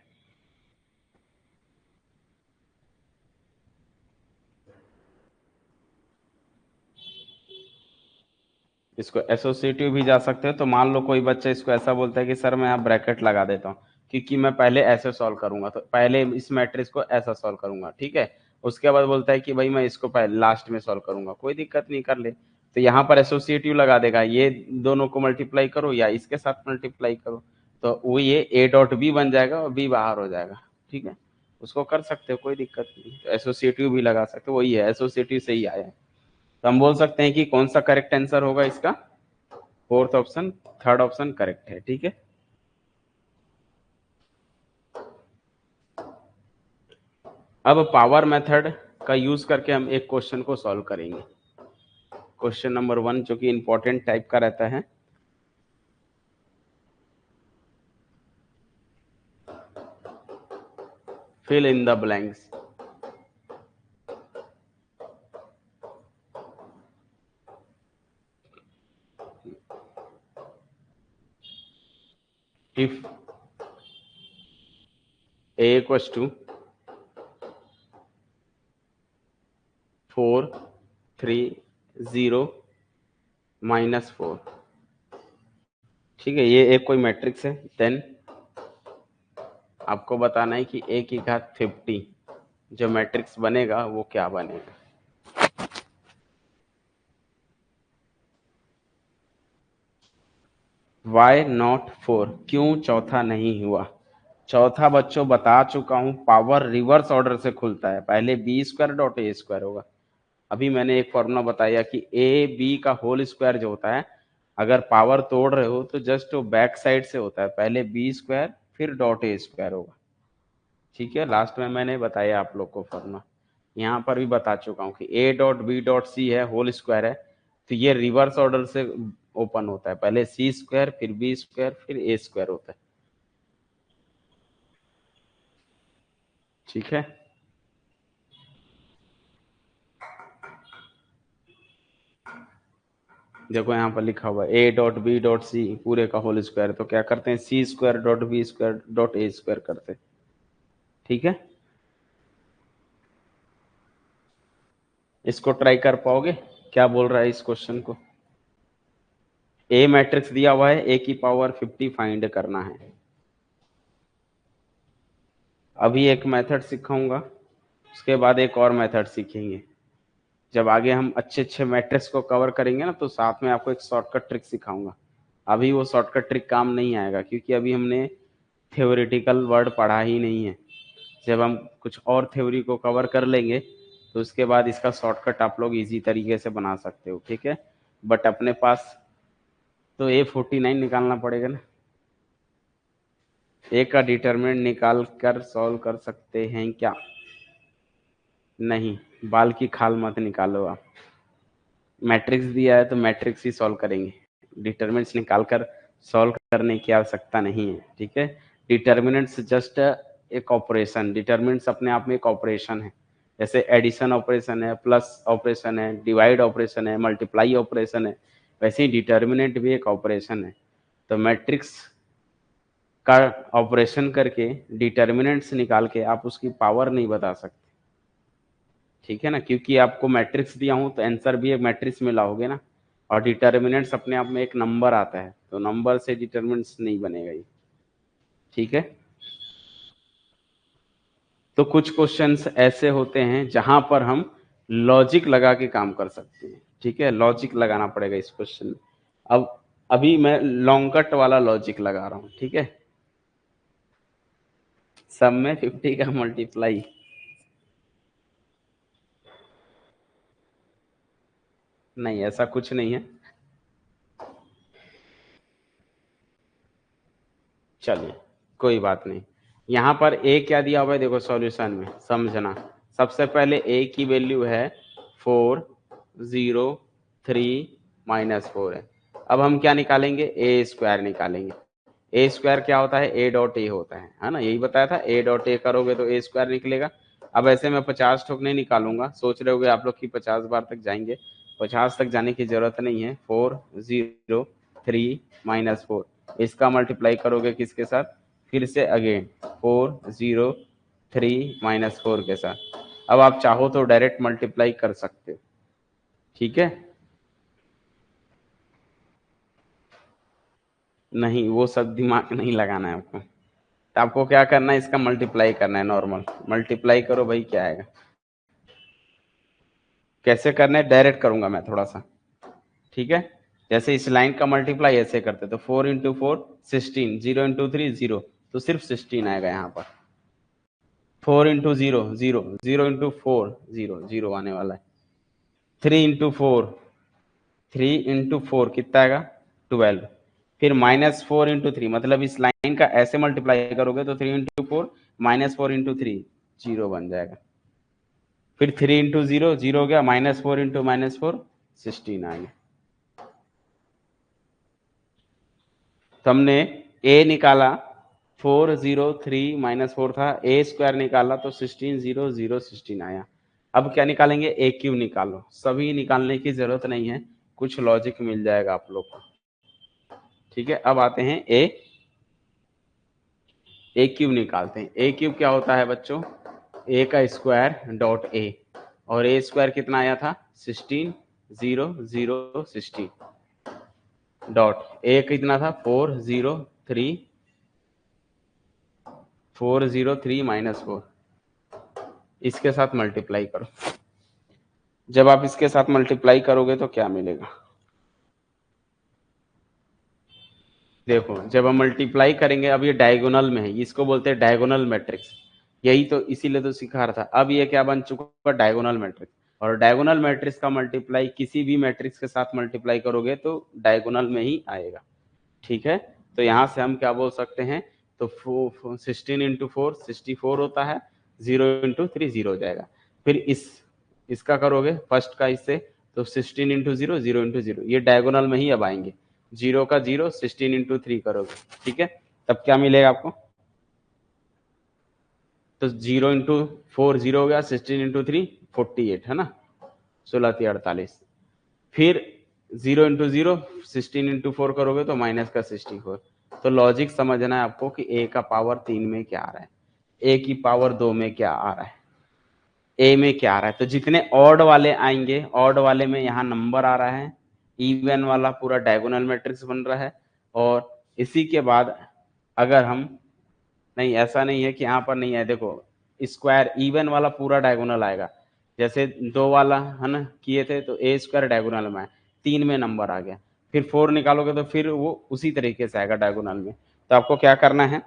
इसको एसोसिएटिव भी जा सकते हो। तो मान लो कोई बच्चा इसको ऐसा बोलता है कि सर मैं यहाँ ब्रैकेट लगा देता हूँ क्योंकि मैं पहले ऐसे सॉल्व करूंगा, तो पहले इस मैट्रिक्स को ऐसा सॉल्व करूंगा, ठीक है। उसके बाद बोलता है कि भाई मैं इसको पहले लास्ट में सॉल्व करूंगा, कोई दिक्कत नहीं, कर ले। तो यहाँ पर एसोसिएटिव लगा देगा, ये दोनों को मल्टीप्लाई करो या इसके साथ मल्टीप्लाई करो, तो वो ये ए डॉट बी बन जाएगा और बी बाहर हो जाएगा, ठीक है। उसको कर सकते हो, कोई दिक्कत नहीं, तो एसोसिएटिव भी लगा सकते हो, वही है, एसोसिएटिव से ही आया है। तो हम बोल सकते हैं कि कौन सा करेक्ट आंसर होगा इसका, fourth option, third option correct है, ठीक है। अब पावर मेथड का यूज करके हम एक क्वेश्चन को सॉल्व करेंगे। क्वेश्चन नंबर 1 जो कि इंपॉर्टेंट टाइप का रहता है। Fill in the blanks. If A equals to 4 3 0 -4, ठीक है, ये एक कोई मैट्रिक्स है। देन आपको बताना है कि ए की घात 50 जो मैट्रिक्स बनेगा वो क्या बनेगा। वाई नॉट 4, क्यों चौथा नहीं हुआ? चौथा बच्चों बता चुका हूं, पावर रिवर्स ऑर्डर से खुलता है, पहले B square dot A square होगा। अभी मैंने एक फॉर्मूला बताया कि ए बी का होल स्क्वायर जो होता है, अगर पावर तोड़ रहे हो तो जस्ट वो बैक साइड से होता है, पहले बी स्क्वायर फिर डॉट ए स्क्वायर होगा, ठीक है। लास्ट में मैंने बताया आप लोग को फॉर्मूला, यहाँ पर भी बता चुका हूँ कि A dot B dot C है, होल स्क्वायर है, तो ये रिवर्स ऑर्डर से ओपन होता है, पहले सी स्क्वायर फिर बी स्क्वायर फिर ए स्क्वायर होता है, ठीक है। देखो यहाँ पर लिखा हुआ है A dot B dot C पूरे का होल स्क्वायर, तो क्या करते हैं C square dot B square dot A square करते हैं। ठीक है, इसको ट्राई कर पाओगे? क्या बोल रहा है इस क्वेश्चन को? ए मैट्रिक्स दिया हुआ है, ए की पावर 50 फाइंड करना है। अभी एक मेथड सिखाऊंगा, उसके बाद एक और मेथड सीखेंगे। जब आगे हम अच्छे अच्छे मैट्रिक्स को कवर करेंगे ना, तो साथ में आपको एक शॉर्टकट ट्रिक सिखाऊंगा। अभी वो शॉर्टकट ट्रिक काम नहीं आएगा, क्योंकि अभी हमने थ्योरेटिकल वर्ड पढ़ा ही नहीं है। जब हम कुछ और थ्योरी को कवर कर लेंगे, तो उसके बाद इसका शॉर्टकट आप लोग इजी तरीके से बना सकते हो। ठीक है, बट अपने पास तो A49 निकालना पड़ेगा ना। ए का डिटरमिनेंट निकाल कर सॉल्व कर सकते हैं क्या? नहीं, बाल की खाल मत निकालो आप। मैट्रिक्स दिया है तो मैट्रिक्स ही सॉल्व करेंगे, डिटरमिनेंट्स निकाल कर सॉल्व करने की आवश्यकता नहीं है। ठीक है, डिटरमिनेंट्स जस्ट एक ऑपरेशन, डिटरमिनेंट्स अपने आप में एक ऑपरेशन है। जैसे एडिशन ऑपरेशन है, प्लस ऑपरेशन है, डिवाइड ऑपरेशन है, मल्टीप्लाई ऑपरेशन है, वैसे ही डिटरमिनेंट भी एक ऑपरेशन है। तो मैट्रिक्स का ऑपरेशन करके डिटरमिनेंट्स निकाल के आप उसकी पावर नहीं बता सकते। ठीक है ना, क्योंकि आपको मैट्रिक्स दिया हूं तो आंसर भी एक मैट्रिक्स में लाओगे ना, और डिटरमिनेंट्स अपने आप में एक नंबर आता है, तो नंबर से डिटरमिनेंट्स नहीं बनेगा ये। ठीक है, तो कुछ क्वेश्चंस ऐसे होते हैं जहां पर हम लॉजिक लगा के काम कर सकते हैं। ठीक है, लॉजिक लगाना पड़ेगा इस क्वेश्चन में। अब अभी मैं लॉन्ग कट वाला लॉजिक लगा रहा हूं। ठीक है, सब में 50 का मल्टीप्लाई, नहीं ऐसा कुछ नहीं है। चलिए, कोई बात नहीं। यहाँ पर ए क्या दिया हुआ है देखो सॉल्यूशन में, समझना। सबसे पहले ए की वैल्यू है 4, 0, 3 -4 है। अब हम क्या निकालेंगे? ए स्क्वायर निकालेंगे। ए स्क्वायर क्या होता है? ए डॉट ए होता है ना, यही बताया था। ए डॉट ए करोगे तो ए स्क्वायर निकलेगा। अब ऐसे मैं 50 ठोक नहीं निकालूंगा, सोच रहे होगे आप लोग कि 50 बार तक जाएंगे। 50 तक जाने की जरूरत नहीं है। 4, 0, 3 -4, इसका मल्टीप्लाई करोगे किसके साथ? फिर से अगेन 4, 0, 3 -4 के साथ। अब आप चाहो तो डायरेक्ट मल्टीप्लाई कर सकते हो। ठीक है, नहीं वो सब दिमाग नहीं लगाना है आपको। तो आपको क्या करना है? इसका मल्टीप्लाई करना है, नॉर्मल मल्टीप्लाई करो भाई, क्या आएगा? कैसे करना है डायरेक्ट करूंगा मैं थोड़ा सा। ठीक है, जैसे इस लाइन का मल्टीप्लाई ऐसे करते तो 4 × 4 16, 0 × 3 0, तो सिर्फ 16 आएगा यहाँ पर। 4 × 0 0 0 × 4 0 0 आने वाला है। 3 × 4 कितना आएगा? 12। फिर -4 × 3, मतलब इस लाइन का ऐसे मल्टीप्लाई करोगे तो 3 × 4 -4 × 3 0 बन जाएगा। फिर 3 × 0 0 हो गया, -4 × -4 16 आ गया। तो हमने ए निकाला 4, 0, 3 -4 था, ए स्क्वायर निकाला तो 16 0 0 16 आया। अब क्या निकालेंगे? ए क्यू निकालो। सभी निकालने की जरूरत नहीं है, कुछ लॉजिक मिल जाएगा आप लोग को। ठीक है, अब आते हैं ए क्यूब निकालते हैं। ए क्यूब क्या होता है बच्चों? ए का स्क्वायर डॉट ए, और ए स्क्वायर कितना आया था? 16 0 0 16 डॉट ए कितना था? 4 0 3 -4, इसके साथ मल्टीप्लाई करो। जब आप इसके साथ मल्टीप्लाई करोगे तो क्या मिलेगा? देखो, जब हम मल्टीप्लाई करेंगे, अब ये डायगोनल में है, इसको बोलते हैं डायगोनल मैट्रिक्स। यही तो इसीलिए तो सिखा रहा था। अब ये क्या बन चुका है? Diagonal matrix. और डायगोनल मैट्रिक्स का मल्टीप्लाई किसी भी मैट्रिक्स के साथ मल्टीप्लाई करोगे तो डायगोनल में ही आएगा। ठीक है, तो यहां से हम क्या बोल सकते हैं? तो 16 × 4 64 होता है, 0 × 3 0 हो जाएगा। फिर इसका करोगे फर्स्ट का इससे, तो 16 × 0 0 × 0, ये डायगोनल में ही अब आएंगे। 0 का 0, 16 × 3 करोगे। ठीक है, तब क्या मिलेगा आपको? तो 0 × 4 0 हो गया, 16 × 3 48 है ना, 16 3 48। फिर 0 इंटू 0 16 इंटू 4 करोगे तो माइनस का 64। तो लॉजिक समझना है आपको कि a का पावर 3 में क्या आ रहा है, a की पावर 2 में क्या आ रहा है, a में क्या आ रहा है। तो जितने ऑड वाले आएंगे, ऑड वाले में यहाँ नंबर आ रहा है, इवन वाला पूरा डायगोनल मैट्रिक्स बन रहा है। और इसी के बाद अगर हम, नहीं ऐसा नहीं है कि यहाँ पर नहीं है, देखो स्क्वायर इवन वाला पूरा डायगोनल आएगा। जैसे 2 वाला है ना किए थे तो ए स्क्वायर डायगोनल में आया, 3 में नंबर आ गया, फिर 4 निकालोगे तो फिर वो उसी तरीके से आएगा डायगोनल में। तो आपको क्या करना है,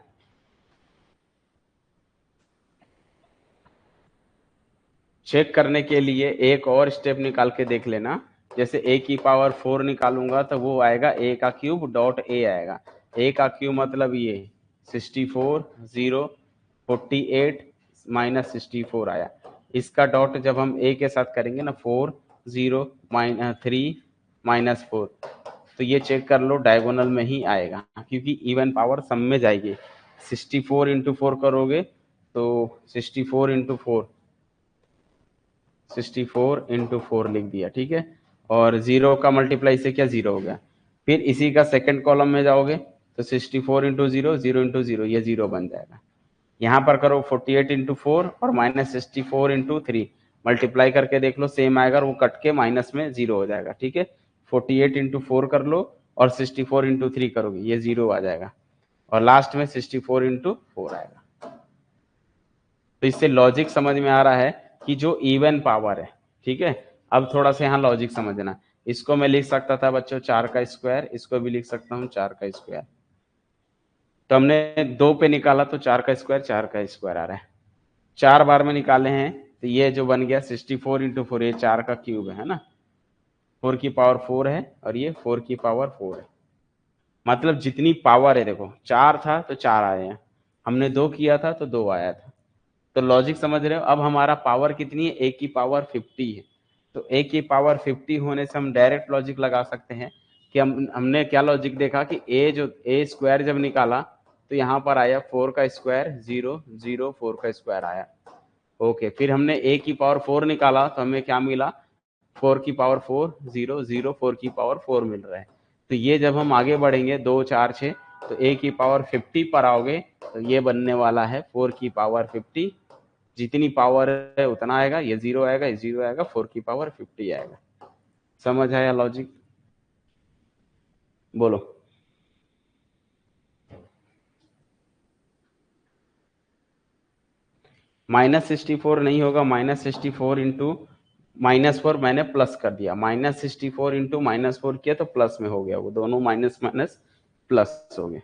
चेक करने के लिए एक और स्टेप निकाल के देख लेना। जैसे a की पावर 4 निकालूंगा तो वो आएगा a का क्यूब डॉट a आएगा। a का क्यूब मतलब ये 64 0 48 माइनस 64 आया। इसका डॉट जब हम a के साथ करेंगे ना 4 0 3 माइनस 4, तो ये चेक कर लो डायगोनल में ही आएगा, क्योंकि इवन पावर सम में जाएगी। 64 इंटू 4 करोगे तो 64 इंटू 4 64 इंटू 4 लिख दिया, ठीक है। और जीरो का मल्टीप्लाई से क्या, जीरो हो गया। फिर इसी का सेकंड कॉलम में जाओगे तो 64 into zero, zero into zero, ये जीरो बन जाएगा। यहाँ पर करो 48 इंटू 4 और माइनस 64 इंटू 3, मल्टीप्लाई करके देख लो सेम आएगा, और वो कट के माइनस में जीरो हो जाएगा, ठीक है। 48 इंटू 4 कर लो और 64 इंटू 3 करोगे, ये जीरो आ जाएगा, और लास्ट में 64 इंटू 4 आएगा। तो इससे लॉजिक समझ में आ रहा है कि जो इवन पावर है, ठीक है। अब थोड़ा सा यहाँ लॉजिक समझना, इसको मैं लिख सकता था बच्चों 4 का स्क्वायर, इसको भी लिख सकता हूँ 4 का स्क्वायर। तो हमने 2 पे निकाला तो 4 का स्क्वायर, 4 का स्क्वायर आ रहा है। 4 बार में निकाले हैं तो ये जो बन गया 64 इंटू 4, ये 4 का क्यूब है ना, 4 की पावर 4 है, और ये 4 की पावर 4 है। मतलब जितनी पावर है, देखो 4 था तो 4 आए हैं, हमने 2 किया था तो 2 आया था। तो लॉजिक समझ रहे हो। अब हमारा पावर कितनी है, ए की पावर 50 है। तो ए की पावर 50 होने से हम डायरेक्ट लॉजिक लगा सकते हैं कि हमने क्या लॉजिक देखा कि ए जो ए स्क्वायर जब निकाला तो यहाँ पर आया 4 का स्क्वायर 0 0 4 का स्क्वायर आया। ओके, फिर हमने ए की पावर 4 निकाला तो हमें क्या मिला, 4 की पावर 4 0 0 4 की पावर 4 मिल रहा है। तो ये जब हम आगे बढ़ेंगे 2 4 6 तो ए की पावर 50 पर आओगे तो ये बनने वाला है 4 की पावर 50। जितनी पावर है उतना आएगा, ये जीरो आएगा, ये जीरो आएगा, 4 की पावर 50 आएगा। समझ आया लॉजिक, बोलो। -64 नहीं होगा, -64 इंटू -4 मैंने प्लस कर दिया, -64 इंटू -4 किया तो प्लस में हो गया, वो दोनों माइनस माइनस प्लस हो गए,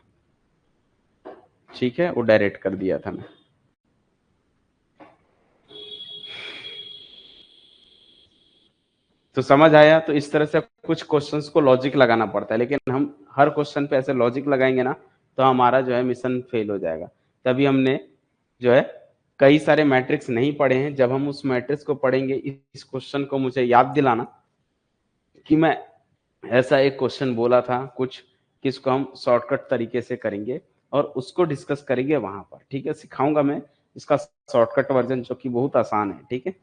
ठीक है। वो डायरेक्ट कर दिया था मैं। तो समझ आया। तो इस तरह से कुछ क्वेश्चंस को लॉजिक लगाना पड़ता है, लेकिन हम हर क्वेश्चन पे ऐसे लॉजिक लगाएंगे ना तो हमारा जो है मिशन फेल हो जाएगा। तभी हमने जो है कई सारे मैट्रिक्स नहीं पढ़े हैं। जब हम उस मैट्रिक्स को पढ़ेंगे, इस क्वेश्चन को मुझे याद दिलाना कि मैं ऐसा एक क्वेश्चन बोला था कुछ, किसको हम शॉर्टकट तरीके से करेंगे और उसको डिस्कस करेंगे वहां पर, ठीक है। सिखाऊंगा मैं इसका शॉर्टकट वर्जन जो कि बहुत आसान है, ठीक है।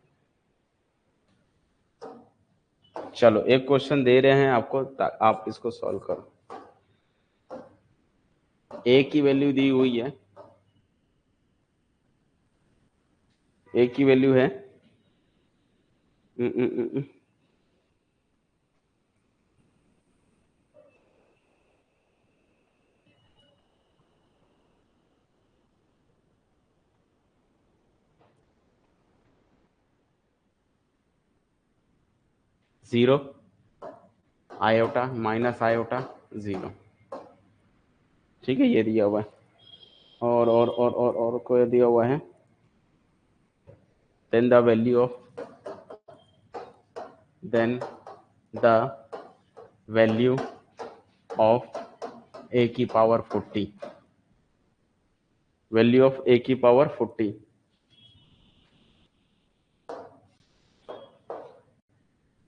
चलो एक क्वेश्चन दे रहे हैं आपको, आप इसको सॉल्व करो। ए की वैल्यू दी हुई है, ए की वैल्यू है 0 आयोटा माइनस आयोटा 0, ठीक है। ये दिया हुआ है, और कोई दिया हुआ है, then the value of then the value of A की पावर 40, वैल्यू ऑफ ए की पावर 40।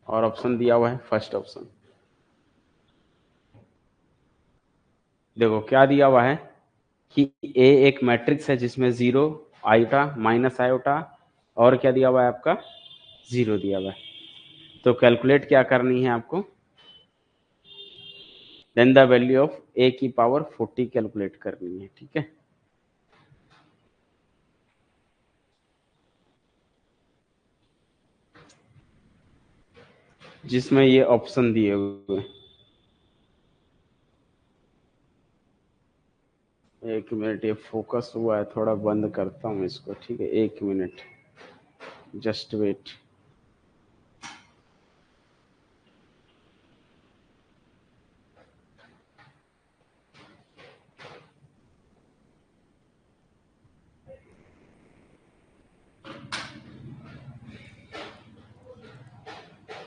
और ऑप्शन दिया हुआ है फर्स्ट ऑप्शन। देखो क्या दिया हुआ है कि ए एक मैट्रिक्स है जिसमें 0 आयोटा माइनस आयोटा और क्या दिया हुआ है आपका 0 दिया हुआ है। तो कैलकुलेट क्या करनी है आपको, then the value of a की पावर 40 कैलकुलेट करनी है, ठीक है। जिसमें ये ऑप्शन दिए हुए। एक मिनट, ये फोकस हुआ है, थोड़ा बंद करता हूँ इसको, ठीक है, एक मिनट, जस्ट वेट।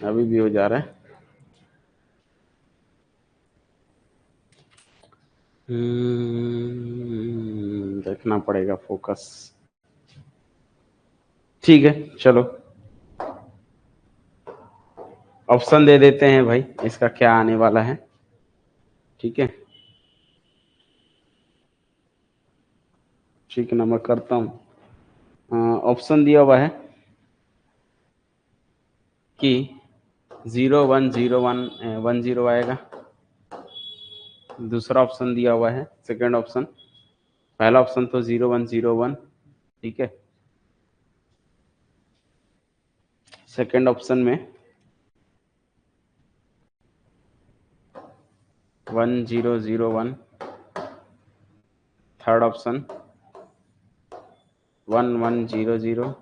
अभी भी हो जा रहा है। देखना पड़ेगा फोकस, ठीक है। चलो ऑप्शन दे देते हैं भाई, इसका क्या आने वाला है, ठीक है। ठीक है ना, मैं करता हूँ। ऑप्शन दिया हुआ है कि 0 1 0 1 1 0 आएगा। दूसरा ऑप्शन दिया हुआ है, सेकंड ऑप्शन। पहला ऑप्शन तो 0 1 0 1, ठीक है। सेकंड ऑप्शन में 1 0 0 1। Third option 1 1 0 0।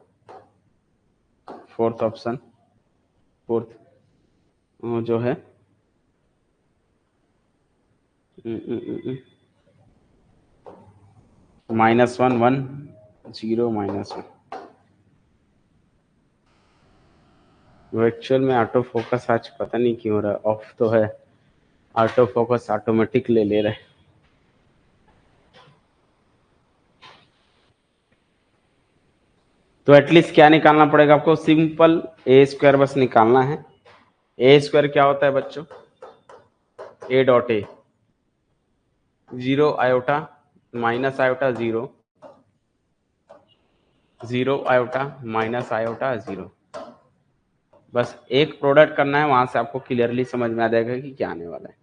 Fourth option, fourth जो है -1 1 0 -1। वो एक्चुअल में ऑटो फोकस आज पता नहीं क्यों हो रहा है, ऑफ तो है, ऑटो फोकस ऑटोमेटिक ले रहे हैं। तो एटलीस्ट क्या निकालना पड़ेगा आपको, सिंपल ए स्क्वायर बस निकालना है। ए स्क्वायर क्या होता है बच्चों, ए डॉट ए, 0 आयोटा -आयोटा 0, 0 आयोटा -आयोटा 0। बस एक प्रोडक्ट करना है, वहां से आपको क्लियरली समझ में आ जाएगा कि क्या आने वाला है।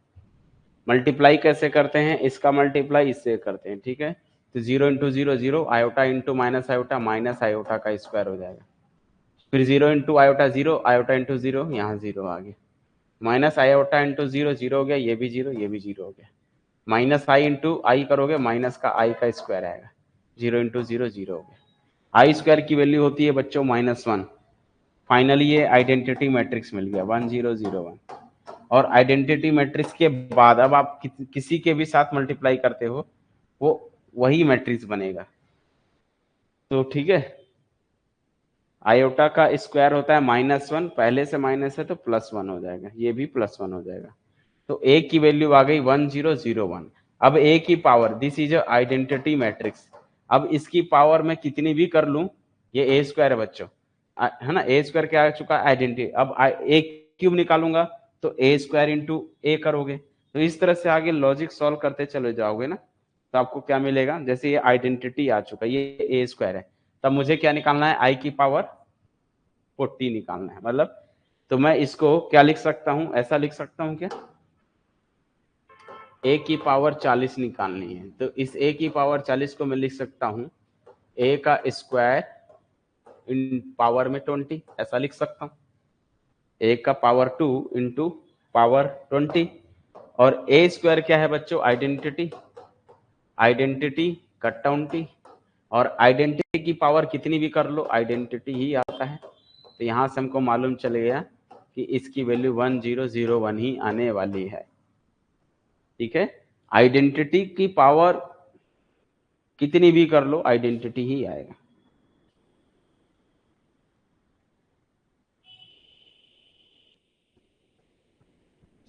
मल्टीप्लाई कैसे करते हैं, इसका मल्टीप्लाई इससे करते हैं, ठीक है। तो 0 × 0 0, आयोटा इंटू -आयोटा -आयोटा का स्क्वायर हो जाएगा। फिर 0 × आयोटा 0, आयोटा इंटू 0, यहाँ 0 आ गया। -आयोटा इंटू 0 0 हो गया, ये भी 0, ये भी 0 हो गया। -i इंटू आई करोगे, माइनस का आई का स्क्वायर आएगा। 0 × 0 0 हो गया। आई स्क्वायर की वैल्यू होती है बच्चों -1। फाइनली ये आइडेंटिटी मैट्रिक्स मिल गया 1 0 0 1। और आइडेंटिटी मैट्रिक्स के बाद अब आप किसी के भी साथ मल्टीप्लाई करते हो, वो वही मैट्रिक्स बनेगा। तो ठीक है, आयोटा का स्क्वायर होता है -1, पहले से माइनस है तो +1 हो जाएगा, ये भी +1 हो जाएगा। तो ए की वैल्यू आ गई 1 0 0 1। अब ए की power, this is identity matrix. अब इसकी पावर मैं कितनी भी कर लूं, ये ए स्क्वायर है बच्चों, है ना। ए स्क्वायर क्या आ चुका, आइडेंटिटी। अब ए क्यूब निकालूंगा तो ए स्क्वायर इंटू ए करोगे। तो इस तरह से आगे लॉजिक सॉल्व करते चले जाओगे ना, तो आपको क्या मिलेगा, जैसे ये आइडेंटिटी आ चुका है, ये ए स्क्वायर है, तब मुझे क्या निकालना है, आई की पावर 40 निकालना है। मतलब तो मैं इसको क्या लिख सकता हूं, ऐसा लिख सकता हूं क्या, ए की पावर 40 निकालनी है, तो इस ए की पावर 40 को मैं लिख सकता हूं ए का स्क्वायर इन पावर में 20, ऐसा लिख सकता हूं। ए का पावर 2 इंटू पावर 20। और ए स्क्वायर क्या है बच्चों, आइडेंटिटी, आइडेंटिटी का 20। और आइडेंटिटी की पावर कितनी भी कर लो, आइडेंटिटी ही आता है। तो यहां से हमको मालूम चल गया कि इसकी वैल्यू 1 0 0 1 ही आने वाली है, ठीक है। आइडेंटिटी की पावर कितनी भी कर लो, आइडेंटिटी ही आएगा।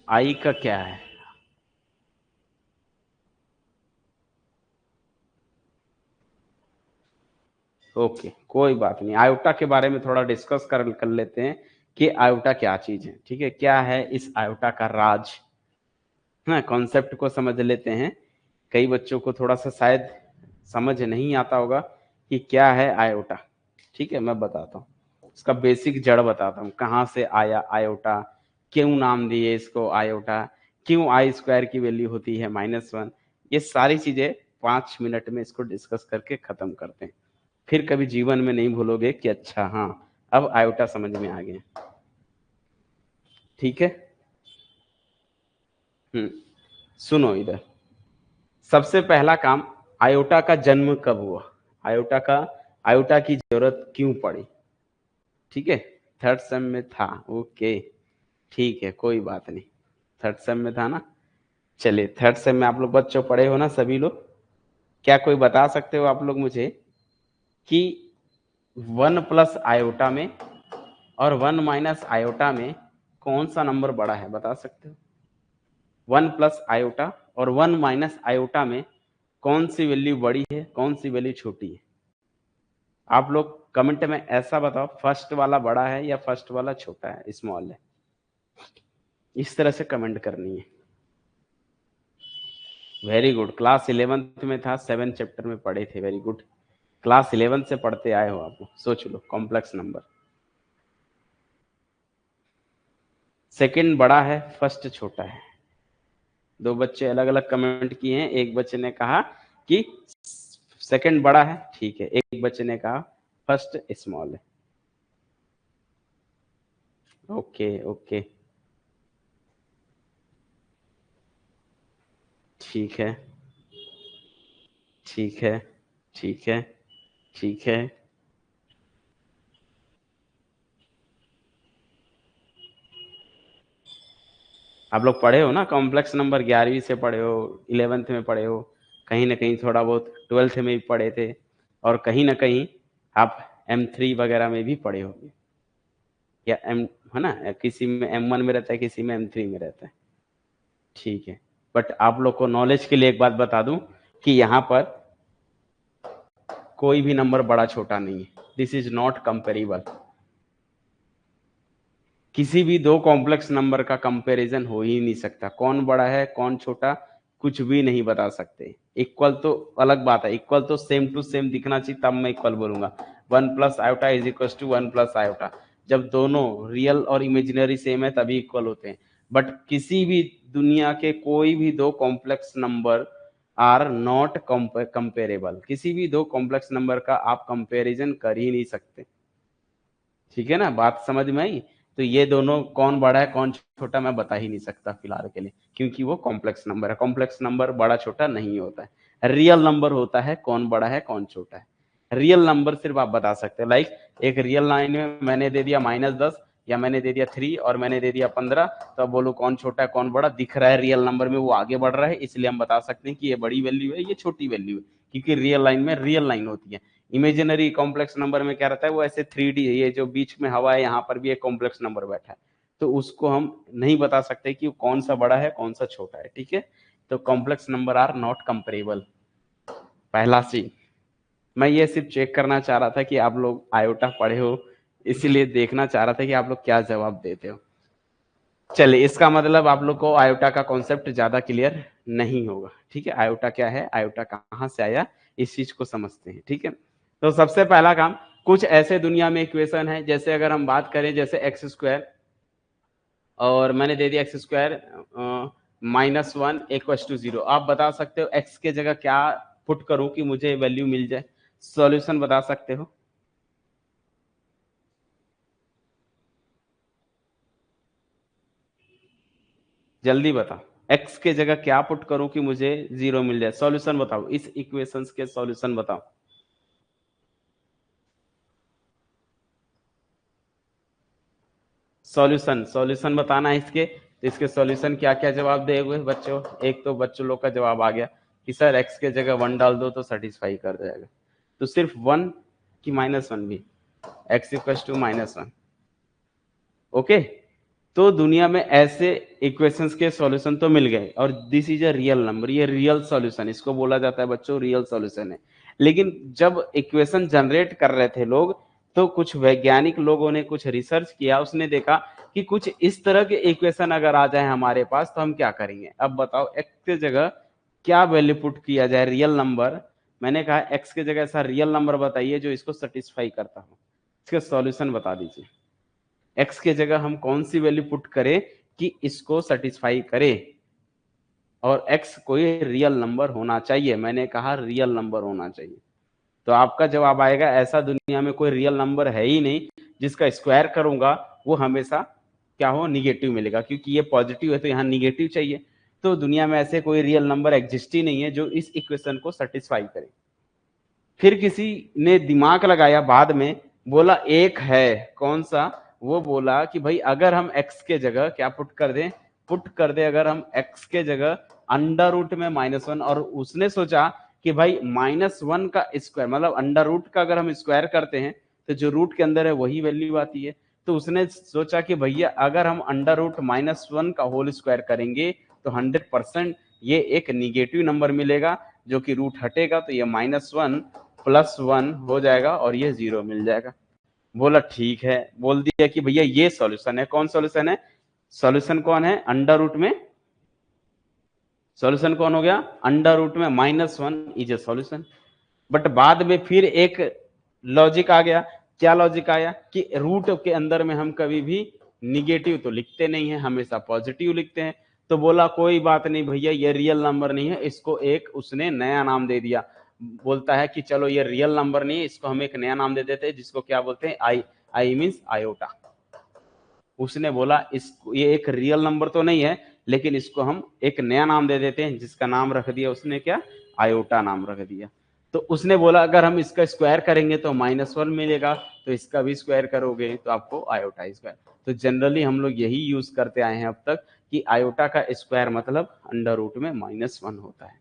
आई का क्या है, ओके कोई बात नहीं, आयोटा के बारे में थोड़ा डिस्कस कर लेते हैं कि आयोटा क्या चीज है, ठीक है। क्या है इस आयोटा का राज, हाँ, कॉन्सेप्ट को समझ लेते हैं। कई बच्चों को थोड़ा सा शायद समझ नहीं आता होगा कि क्या है आयोटा, ठीक है। मैं बताता हूँ, उसका बेसिक जड़ बताता हूँ, कहाँ से आया आयोटा, क्यों नाम दिए इसको आयोटा, क्यों आई स्क्वायर की वैल्यू होती है -1, ये सारी चीजें 5 मिनट में इसको डिस्कस करके खत्म करते हैं। फिर कभी जीवन में नहीं भूलोगे कि अच्छा हाँ अब आयोटा समझ में आ गया। ठीक है। सुनो इधर, सबसे पहला काम, आयोटा का जन्म कब हुआ, आयोटा की जरूरत क्यों पड़ी। ठीक है, थर्ड सेम में था, ओके ठीक है कोई बात नहीं, थर्ड सेम में था ना। चलिए थर्ड सेम में आप लोग बच्चों पढ़े हो ना सभी लोग। क्या कोई बता सकते हो आप लोग मुझे कि 1 प्लस आयोटा में और 1 माइनस आयोटा में कौन सा नंबर बड़ा है, बता सकते हो। 1 प्लस आयोटा और 1 माइनस आयोटा में कौन सी वैल्यू बड़ी है, कौन सी वैल्यू छोटी है। आप लोग कमेंट में ऐसा बताओ, फर्स्ट वाला बड़ा है या फर्स्ट वाला छोटा है, स्मॉल है। इस तरह से कमेंट करनी है। वेरी गुड, क्लास 11th में था, 7 चैप्टर में पढ़े थे, वेरी गुड। क्लास 11 से पढ़ते आए हो आप, सोच लो कॉम्प्लेक्स नंबर। सेकंड बड़ा है, फर्स्ट छोटा है। दो बच्चे अलग अलग कमेंट किए हैं, एक बच्चे ने कहा कि सेकंड बड़ा है, ठीक है, एक बच्चे ने कहा फर्स्ट स्मॉल है। ओके ओके ठीक है ठीक है ठीक है ठीक है। आप लोग पढ़े हो ना कॉम्प्लेक्स नंबर, 11वीं से पढ़े हो, 11th में पढ़े हो, कहीं ना कहीं थोड़ा बहुत 12th में भी पढ़े थे, और कहीं ना कहीं आप M3 वगैरह में भी पढ़े होंगे, या एम, है ना, किसी में M1 में रहता है, किसी में M3 में रहता है। ठीक है, बट आप लोग को नॉलेज के लिए एक बात बता दूं कि यहाँ पर कोई भी नंबर बड़ा छोटा नहीं है, दिस इज नॉट कंपेरेबल। किसी भी दो कॉम्प्लेक्स नंबर का कंपैरिजन हो ही नहीं सकता, कौन बड़ा है कौन छोटा कुछ भी नहीं बता सकते। इक्वल तो अलग बात है, इक्वल तो सेम टू सेम दिखना चाहिए तब मैं इक्वल बोलूंगा। 1 plus iota is equal to 1 plus iota, जब दोनों रियल और इमेजिनरी सेम है तभी इक्वल होते हैं। बट किसी भी दुनिया के कोई भी दो complex number are not comparable, किसी भी दो कॉम्प्लेक्स नंबर का आप कंपेरिजन कर ही नहीं सकते। ठीक है ना, बात समझ में आई। तो ये दोनों कौन बड़ा है कौन छोटा मैं बता ही नहीं सकता फिलहाल के लिए, क्योंकि वो कॉम्प्लेक्स नंबर है। कॉम्प्लेक्स नंबर बड़ा छोटा नहीं होता है, रियल नंबर होता है कौन बड़ा है कौन छोटा है। रियल नंबर सिर्फ आप बता सकते हो, लाइक एक रियल लाइन में मैंने दे दिया -10 या मैंने दे दिया 3 और मैंने दे दिया 15, तो अब बोलो कौन छोटा है कौन बड़ा, दिख रहा है रियल नंबर में वो आगे बढ़ रहा है, इसलिए हम बता सकते हैं कि ये बड़ी वैल्यू है ये छोटी वैल्यू है, क्योंकि रियल लाइन में रियल लाइन होती है। इमेजिनरी कॉम्प्लेक्स नंबर में क्या रहता है, वो ऐसे 3D है, ये जो बीच में हवा है यहाँ पर भी एक कॉम्प्लेक्स नंबर बैठा है, तो उसको हम नहीं बता सकते कि कौन सा बड़ा है कौन सा छोटा है। ठीक है, तो complex number are not comparable, पहला चीज। मैं ये सिर्फ चेक करना चाह रहा था कि आप लोग आयोटा पढ़े हो, इसीलिए देखना चाह रहा था कि आप लोग क्या जवाब देते हो। चलिए, इसका मतलब आप लोग को आयोटा का कॉन्सेप्ट ज्यादा क्लियर नहीं होगा। ठीक है, आयोटा क्या है, आयोटा कहाँ से आया, इस चीज को समझते हैं। ठीक है, तो सबसे पहला काम, कुछ ऐसे दुनिया में इक्वेशन है, जैसे अगर हम बात करें जैसे एक्स स्क्वायर, और मैंने दे दिया एक्स स्क्वायर -1 इक्वल्स टू 0, आप बता सकते हो एक्स के जगह क्या पुट करूं कि मुझे वैल्यू मिल जाए, सॉल्यूशन बता सकते हो। जल्दी बताओ, एक्स के जगह क्या पुट करूं कि मुझे 0 मिल जाए, सॉल्यूशन बताओ, इस इक्वेशंस के सॉल्यूशन बताओ। सॉल्यूशन, सॉल्यूशन बताना है इसके, तो इसके सॉल्यूशन क्या क्या जवाब देंगे बच्चों। एक तो बच्चों लोग का जवाब आ गया कि सर एक्स के जगह 1 डाल दो तो सेटिस्फाई कर जाएगा, तो सिर्फ 1 की -1 भी, एक्स इक्वल टू -1। ओके, तो दुनिया में ऐसे इक्वेशंस के सॉल्यूशन तो मिल गए, और this is a real number, ये रियल सॉल्यूशन, इसको बोला जाता है बच्चों रियल सॉल्यूशन है। लेकिन जब इक्वेशन जनरेट कर रहे थे लोग, तो कुछ वैज्ञानिक लोगों ने कुछ रिसर्च किया, उसने देखा कि कुछ इस तरह के इक्वेशन अगर आ जाए हमारे पास तो हम क्या करेंगे। अब बताओ एक्स के जगह क्या वैल्यू पुट किया जाए, रियल नंबर। मैंने कहा एक्स के जगह ऐसा रियल नंबर बताइए जो इसको सेटिस्फाई करता हो, इसका सॉल्यूशन बता दीजिए। एक्स के जगह हम कौन सी वैल्यू पुट करें कि इसको सेटिस्फाई करे। और x कोई रियल नंबर होना चाहिए। मैंने कहा रियल नंबर होना चाहिए। तो आपका जवाब आएगा ऐसा दुनिया में कोई रियल नंबर है ही नहीं जिसका स्क्वायर करूंगा वो हमेशा क्या हो, निगेटिव मिलेगा, क्योंकि ये पॉजिटिव है तो यहाँ निगेटिव चाहिए। तो दुनिया में ऐसे कोई रियल नंबर एग्जिस्ट ही नहीं है जो इस इक्वेशन को सेटिस्फाई करे। फिर किसी ने दिमाग लगाया बाद में, बोला एक है, कौन सा? वो बोला कि भाई अगर हम x के जगह क्या पुट कर दे अगर हम x के जगह अंडर रूट में -1, और उसने सोचा कि भाई -1 का स्क्वायर मतलब अंडर रूट का अगर हम स्क्वायर करते हैं तो जो रूट के अंदर है वही वैल्यू आती है। तो उसने सोचा कि भैया अगर हम अंडर रूट -1 का होल स्क्वायर करेंगे तो 100% ये एक निगेटिव नंबर मिलेगा, जो कि रूट हटेगा तो ये -1 +1 हो जाएगा और ये 0 मिल जाएगा। बोला ठीक है, बोल दिया कि भैया ये सॉल्यूशन है। कौन सॉल्यूशन है? सॉल्यूशन कौन है? अंडर रूट में सॉल्यूशन कौन हो गया? अंडर रूट में -1 इज ए सॉल्यूशन। बट बाद में फिर एक लॉजिक आ गया। क्या लॉजिक आया? कि रूट के अंदर में हम कभी भी निगेटिव तो लिखते नहीं है, हमेशा पॉजिटिव लिखते हैं। तो बोला कोई बात नहीं भैया, ये रियल नंबर नहीं है, इसको एक उसने नया नाम दे दिया। बोलता है कि चलो ये रियल नंबर नहीं है, इसको हम एक नया नाम दे देते हैं, जिसको क्या बोलते हैं? I means iota. उसने बोला इसको ये एक रियल नंबर तो नहीं है, लेकिन इसको हम एक नया नाम दे देते हैं, जिसका नाम रख दिया उसने क्या? आयोटा नाम रख दिया। तो उसने बोला अगर हम इसका स्क्वायर करेंगे तो -1 मिलेगा, तो इसका भी स्क्वायर करोगे तो आपको आयोटा स्क्वायर। तो जनरली हम लोग यही यूज करते आए हैं अब तक कि आयोटा का स्क्वायर मतलब अंडर रूट में -1 होता है।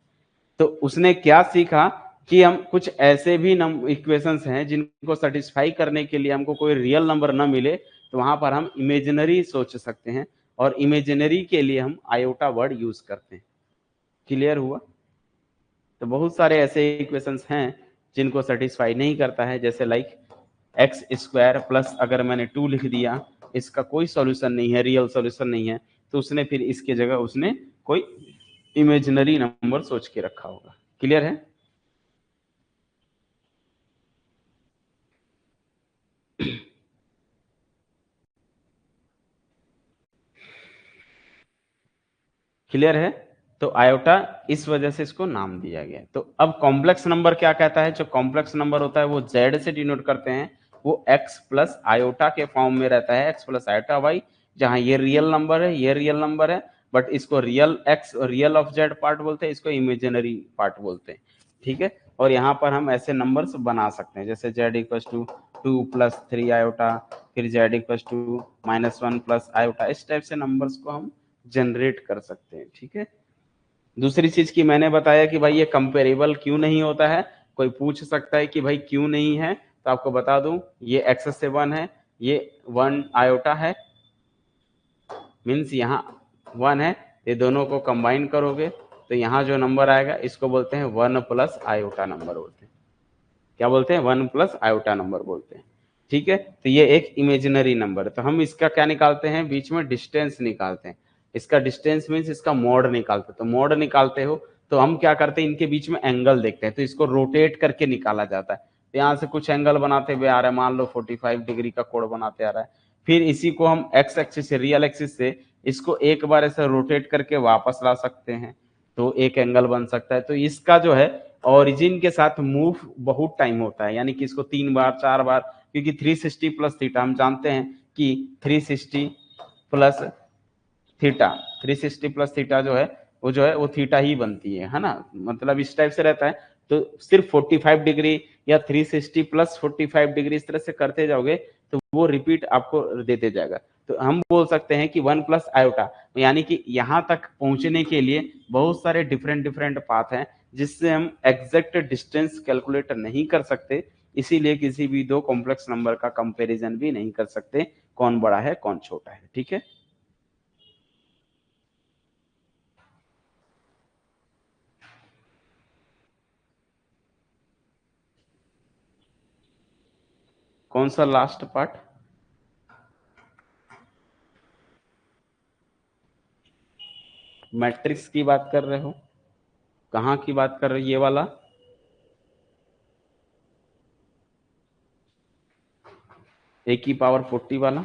तो उसने क्या सीखा कि हम कुछ ऐसे भी इक्वेशंस हैं जिनको सेटिस्फाई करने के लिए हमको कोई रियल नंबर ना मिले, तो वहां पर हम इमेजिनरी सोच सकते हैं, और इमेजिनरी के लिए हम आयोटा वर्ड यूज करते हैं। क्लियर हुआ? तो बहुत सारे ऐसे इक्वेशंस हैं जिनको सेटिस्फाई नहीं करता है, जैसे लाइक एक्स स्क्वायर प्लस अगर मैंने 2 लिख दिया, इसका कोई सॉल्यूशन नहीं है, रियल सॉल्यूशन नहीं है, तो उसने फिर इसके जगह उसने कोई इमेजिनरी नंबर सोच के रखा होगा। क्लियर है? क्लियर है? तो आयोटा इस वजह से इसको नाम दिया गया। तो अब कॉम्प्लेक्स नंबर क्या कहता है? जो कॉम्प्लेक्स नंबर होता है वो जेड से डिनोट करते हैं, वो एक्स प्लस आयोटा के फॉर्म में रहता है, एक्स प्लस आयोटा वाई। जहां ये रियल नंबर है, ये रियल नंबर है, बट इसको real x real of Z part बोलते हैं, इसको इमेजिनरी पार्ट बोलते हैं। ठीक है? और यहाँ पर हम ऐसे नंबर्स बना सकते हैं, जैसे जेड इक्वल टू 2 + 3 आयोटा, फिर जेड इक्वल टू -1 + आयोटा। इस टाइप से नंबर्स को हम जनरेट कर सकते हैं। ठीक है? दूसरी चीज की मैंने बताया कि भाई ये कंपेरेबल क्यों नहीं होता है। कोई पूछ सकता है कि भाई क्यों नहीं है, तो आपको बता दूं, ये एक्स से 1 है, ये 1 आयोटा है, मीन्स यहाँ 1 है, ये दोनों को कंबाइन करोगे तो यहाँ जो नंबर आएगा इसको बोलते हैं 1 + आयोटा नंबर बोलते हैं। क्या बोलते हैं? 1 + आयोटा नंबर बोलते हैं। ठीक है? तो ये एक इमेजिनरी नंबर है। तो हम इसका क्या निकालते हैं? बीच में डिस्टेंस निकालते हैं। इसका डिस्टेंस मीन्स इसका मॉड निकालते हैं। तो मॉड निकालते हो तो हम क्या करते हैं? इनके बीच में एंगल देखते हैं, तो इसको रोटेट करके निकाला जाता है। तो यहाँ से कुछ एंगल बनाते हुए आ रहा है, मान लो 45 डिग्री का कोण बनाते आ रहा है। फिर इसी को हम एक्स एक्सिस से, रियल एक्सिस से इसको एक बार ऐसे रोटेट करके वापस ला सकते हैं, तो एक एंगल बन सकता है। तो इसका जो है ओरिजिन के साथ मूव बहुत टाइम होता है, यानी कि इसको 3 बार 4 बार, क्योंकि 360 + थीटा हम जानते हैं कि 360 प्लस थीटा, 360 + थीटा जो है वो थीटा ही बनती है ना? मतलब इस टाइप से रहता है। तो सिर्फ 45 डिग्री या 360 + 45 डिग्री इस तरह से करते जाओगे तो वो रिपीट आपको देते जाएगा। तो हम बोल सकते हैं कि 1 + आयोटा, यानी कि यहाँ तक पहुंचने के लिए बहुत सारे डिफरेंट डिफरेंट पाथ हैं, जिससे हम एग्जैक्ट डिस्टेंस कैलकुलेट नहीं कर सकते। इसीलिए किसी भी दो कॉम्प्लेक्स नंबर का कंपैरिजन भी नहीं कर सकते, कौन बड़ा है कौन छोटा है। ठीक है? कौन सा लास्ट पार्ट? मैट्रिक्स की बात कर रहे हो? कहाँ की बात कर रहे हो? ये वाला A⁴ वाला?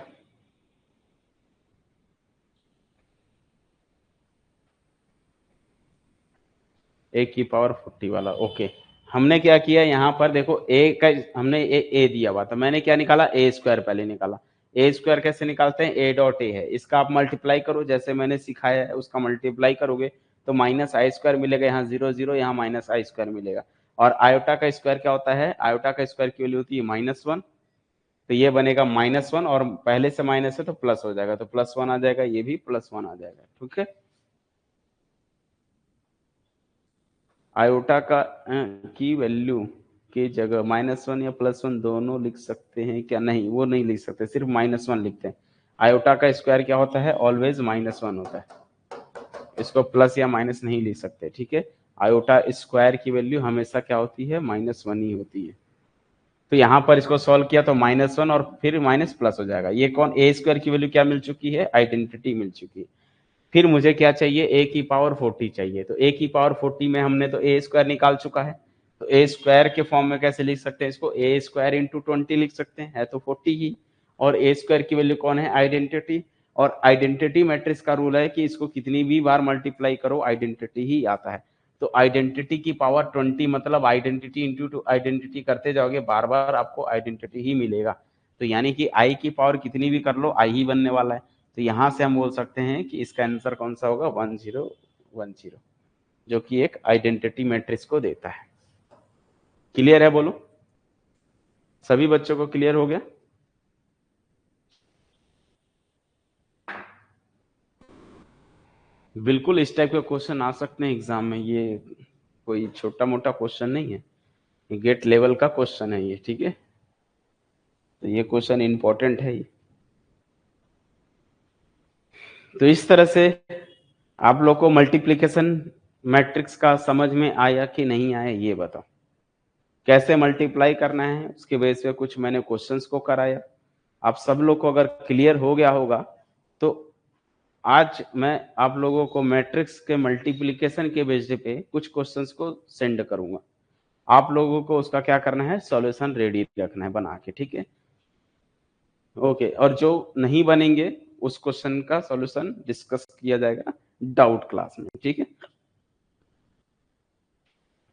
ए की पावर 40 वाला। ओके, हमने क्या किया यहाँ पर देखो, ए का हमने ए दिया हुआ था, मैंने क्या निकाला, ए स्क्वायर पहले निकाला। ए स्क्वायर कैसे निकालते हैं, ए डॉट ए है, इसका आप मल्टीप्लाई करो जैसे मैंने सिखाया है, उसका मल्टीप्लाई करोगे तो माइनस आई स्क्वायर मिलेगा, यहाँ 0 0, यहाँ माइनस आई स्क्वायर मिलेगा। और आयोटा का स्क्वायर क्या होता है, आयोटा का स्क्वायर की वैल्यू होती है -1, तो ये बनेगा -1, और पहले से माइनस है तो प्लस हो जाएगा, तो +1 आ जाएगा, ये भी +1 आ जाएगा। ठीक है, आयोटा का की वैल्यू की जगह -1 या +1 दोनों लिख सकते हैं क्या, नहीं वो नहीं लिख सकते, सिर्फ -1 लिखते हैं। आयोटा का स्क्वायर क्या होता है, ऑलवेज -1 होता है, इसको प्लस या माइनस नहीं लिख सकते। ठीक है, आयोटा स्क्वायर की वैल्यू हमेशा क्या होती है, -1 ही होती है। तो यहाँ पर इसको सॉल्व किया तो -1 और फिर माइनस प्लस हो जाएगा। ये कौन, ए स्क्वायर की वैल्यू क्या मिल चुकी है, आइडेंटिटी मिल चुकी है। फिर मुझे क्या चाहिए, ए की पावर 40 चाहिए, तो ए की पावर 40 में हमने तो ए स्क्वायर निकाल चुका है, तो ए स्क्वायर के फॉर्म में कैसे लिख सकते हैं इसको, ए स्क्वायर इंटू 20 लिख सकते हैं, है तो 40 ही, और ए स्क्वायर की वैल्यू कौन है, आइडेंटिटी। और आइडेंटिटी मैट्रिक्स का रूल है कि इसको कितनी भी बार मल्टीप्लाई करो आइडेंटिटी ही आता है। तो आइडेंटिटी की पावर 20 मतलब आइडेंटिटी इंटू आइडेंटिटी करते जाओगे, बार बार आपको आइडेंटिटी ही मिलेगा। तो यानी कि आई की पावर कितनी भी कर लो, आई ही बनने वाला है। तो यहां से हम बोल सकते हैं कि इसका आंसर कौन सा होगा, 1010, जो कि एक आइडेंटिटी मैट्रिक्स को देता है। क्लियर है, बोलो सभी बच्चों को क्लियर हो गया। बिल्कुल इस टाइप के क्वेश्चन आ सकते हैं एग्जाम में, ये कोई छोटा मोटा क्वेश्चन नहीं है, ये गेट लेवल का क्वेश्चन है ये। ठीक है, तो ये क्वेश्चन इंपॉर्टेंट है ये। तो इस तरह से आप लोग को मल्टीप्लिकेशन मैट्रिक्स का समझ में आया कि नहीं आया, ये बताओ। कैसे मल्टीप्लाई करना है उसके बेस पे कुछ मैंने क्वेश्चंस को कराया। आप सब लोग को अगर क्लियर हो गया होगा तो आज मैं आप लोगों को मैट्रिक्स के मल्टीप्लिकेशन के बेस पे कुछ क्वेश्चंस को सेंड करूंगा। आप लोगों को उसका क्या करना है, सॉल्यूशन रेडी रखना है बना के। ठीक है, ओके। और जो नहीं बनेंगे उस क्वेश्चन का सॉल्यूशन डिस्कस किया जाएगा डाउट क्लास में। ठीक है,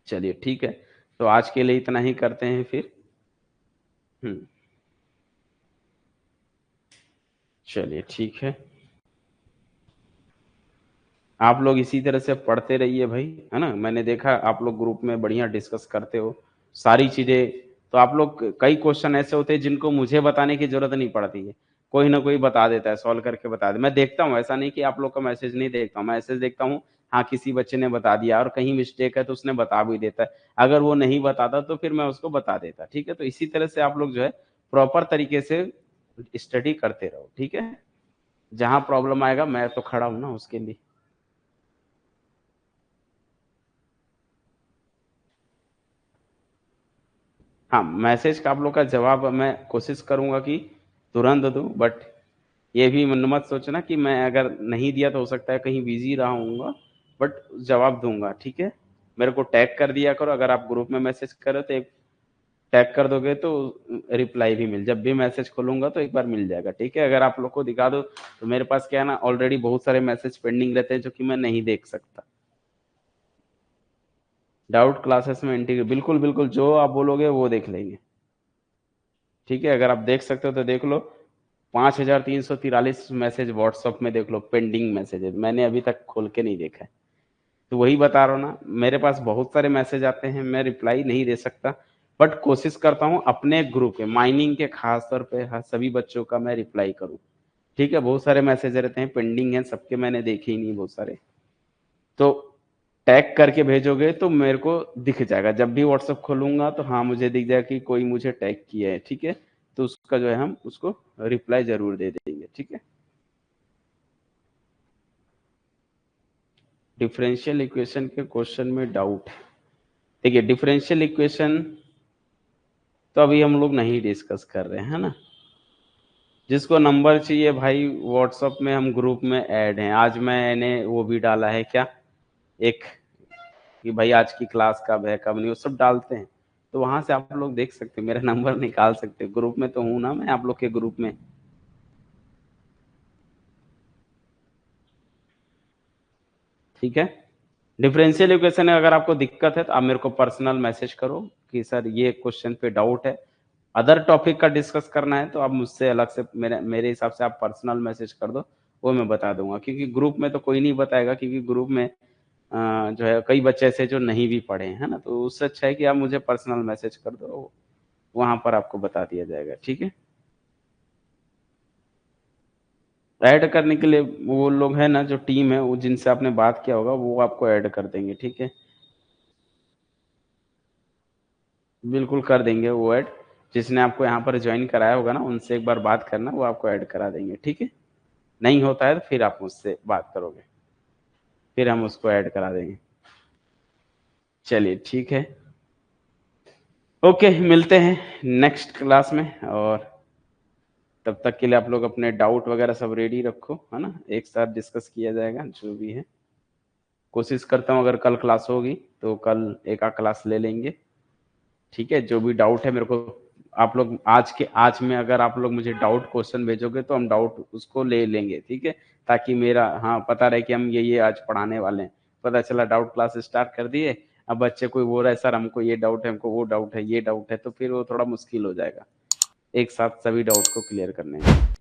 चलिए ठीक है, तो आज के लिए इतना ही करते हैं फिर। चलिए ठीक है, आप लोग इसी तरह से पढ़ते रहिए भाई, है ना। मैंने देखा आप लोग ग्रुप में बढ़िया डिस्कस करते हो सारी चीजें। तो आप लोग, कई क्वेश्चन ऐसे होते हैं जिनको मुझे बताने की जरूरत नहीं पड़ती है, कोई ना कोई बता देता है, सॉल्व करके बता दे। मैं देखता हूँ, ऐसा नहीं कि आप लोग का मैसेज नहीं देखता हूँ, मैसेज देखता हूँ। हाँ, किसी बच्चे ने बता दिया और कहीं मिस्टेक है तो उसने बता भी देता है, अगर वो नहीं बताता तो फिर मैं उसको बता देता। ठीक है, तो इसी तरह से आप लोग जो है प्रॉपर तरीके से स्टडी करते रहो। ठीक है, जहां प्रॉब्लम आएगा मैं तो खड़ा हूं ना उसके लिए। हाँ, मैसेज का आप लोग का जवाब मैं कोशिश करूंगा कि तुरंत दूं, बट ये भी मन मत सोचना कि मैं अगर नहीं दिया तो हो सकता है कहीं बिजी रहा हूँगा, बट जवाब दूंगा। ठीक है, मेरे को टैग कर दिया करो, अगर आप ग्रुप में मैसेज करो तो एक टैग कर दोगे तो रिप्लाई भी मिल, जब भी मैसेज खोलूंगा तो एक बार मिल जाएगा। ठीक है, अगर आप लोग को दिखा दो तो मेरे पास क्या है ना, ऑलरेडी बहुत सारे मैसेज पेंडिंग रहते हैं जो कि मैं नहीं देख सकता। डाउट क्लासेस में इंटीग्रेट, बिल्कुल बिल्कुल, जो आप बोलोगे वो देख लेंगे। ठीक है, अगर आप देख सकते हो तो देख लो। 5343 मैसेज व्हाट्सएप में देख लो, पेंडिंग मैसेजेस मैंने अभी तक खोल के नहीं देखा है। तो वही बता रहा हूँ ना, मेरे पास बहुत सारे मैसेज आते हैं, मैं रिप्लाई नहीं दे सकता, बट कोशिश करता हूँ अपने ग्रुप के माइनिंग के खास तौर पे सभी बच्चों का मैं रिप्लाई करूँ। ठीक है, बहुत सारे मैसेज रहते हैं पेंडिंग हैं, सबके मैंने देखे ही नहीं बहुत सारे। तो टैग करके भेजोगे तो मेरे को दिख जाएगा, जब भी व्हाट्सएप खोलूंगा तो हाँ मुझे दिख जाएगा कि कोई मुझे टैग किया है। ठीक है, तो उसका जो है हम उसको रिप्लाई जरूर दे देंगे। ठीक है, डिफरेंशियल इक्वेशन के क्वेश्चन में डाउट है। देखिए, डिफरेंशियल इक्वेशन तो अभी हम लोग नहीं डिस्कस कर रहे हैं, है ना। जिसको नंबर चाहिए भाई, व्हाट्सएप में हम ग्रुप में ऐड हैं। आज मैंने वो भी डाला है क्या, एक, कि भाई आज की क्लास कब है कब नहीं, वो सब डालते हैं। तो वहां से आप लोग देख सकते हैं, मेरा नंबर निकाल सकते हैं, ग्रुप में तो हूं ना मैं आप लोग के ग्रुप में। ठीक है, डिफरेंशियल इक्वेशन में अगर आपको दिक्कत है तो आप मेरे को पर्सनल मैसेज करो कि सर ये क्वेश्चन पे डाउट है। अदर टॉपिक का डिस्कस करना है तो आप मुझसे अलग से मेरे मेरे हिसाब से आप पर्सनल मैसेज कर दो, वो मैं बता दूँगा। क्योंकि ग्रुप में तो कोई नहीं बताएगा, क्योंकि ग्रुप में जो है कई बच्चे ऐसे जो नहीं भी पढ़े हैं, है ना? तो उससे अच्छा है कि आप मुझे पर्सनल मैसेज कर दो, वहाँ पर आपको बता दिया जाएगा, ठीक है? ऐड करने के लिए वो लोग हैं ना, जो टीम है, वो जिनसे आपने बात किया होगा, वो आपको ऐड कर देंगे, ठीक है? बिल्कुल कर देंगे वो ऐड। जिसने आपको यहाँ पर जॉइन कराया होगा ना, उनसे एक बार बात करना, वो आपको ऐड करा देंगे, ठीक है? नहीं होता है तो फिर आप मुझसे बात करोगे, फिर हम उसको ऐड करा देंगे। चलिए ठीक है। ओके, मिलते हैं नेक्स्ट क्लास में, और तब तक के लिए आप लोग अपने डाउट वगैरह सब रेडी रखो, है ना? एक साथ डिस्कस किया जाएगा जो भी है। कोशिश करता हूँ अगर कल क्लास होगी तो कल एक आध क्लास ले लेंगे, ठीक है? जो भी डाउट है मेरे को आप लोग आज में अगर आप लोग मुझे डाउट क्वेश्चन भेजोगे तो हम डाउट उसको ले लेंगे, ठीक है? ताकि मेरा हाँ, पता रहे कि हम ये आज पढ़ाने वाले हैं। पता चला डाउट क्लास स्टार्ट कर दिए, अब बच्चे कोई बोल रहा है सर हमको ये डाउट है, हमको वो डाउट है, ये डाउट है, तो फिर वो थोड़ा मुश्किल हो जाएगा एक साथ सभी डाउट को क्लियर करने में।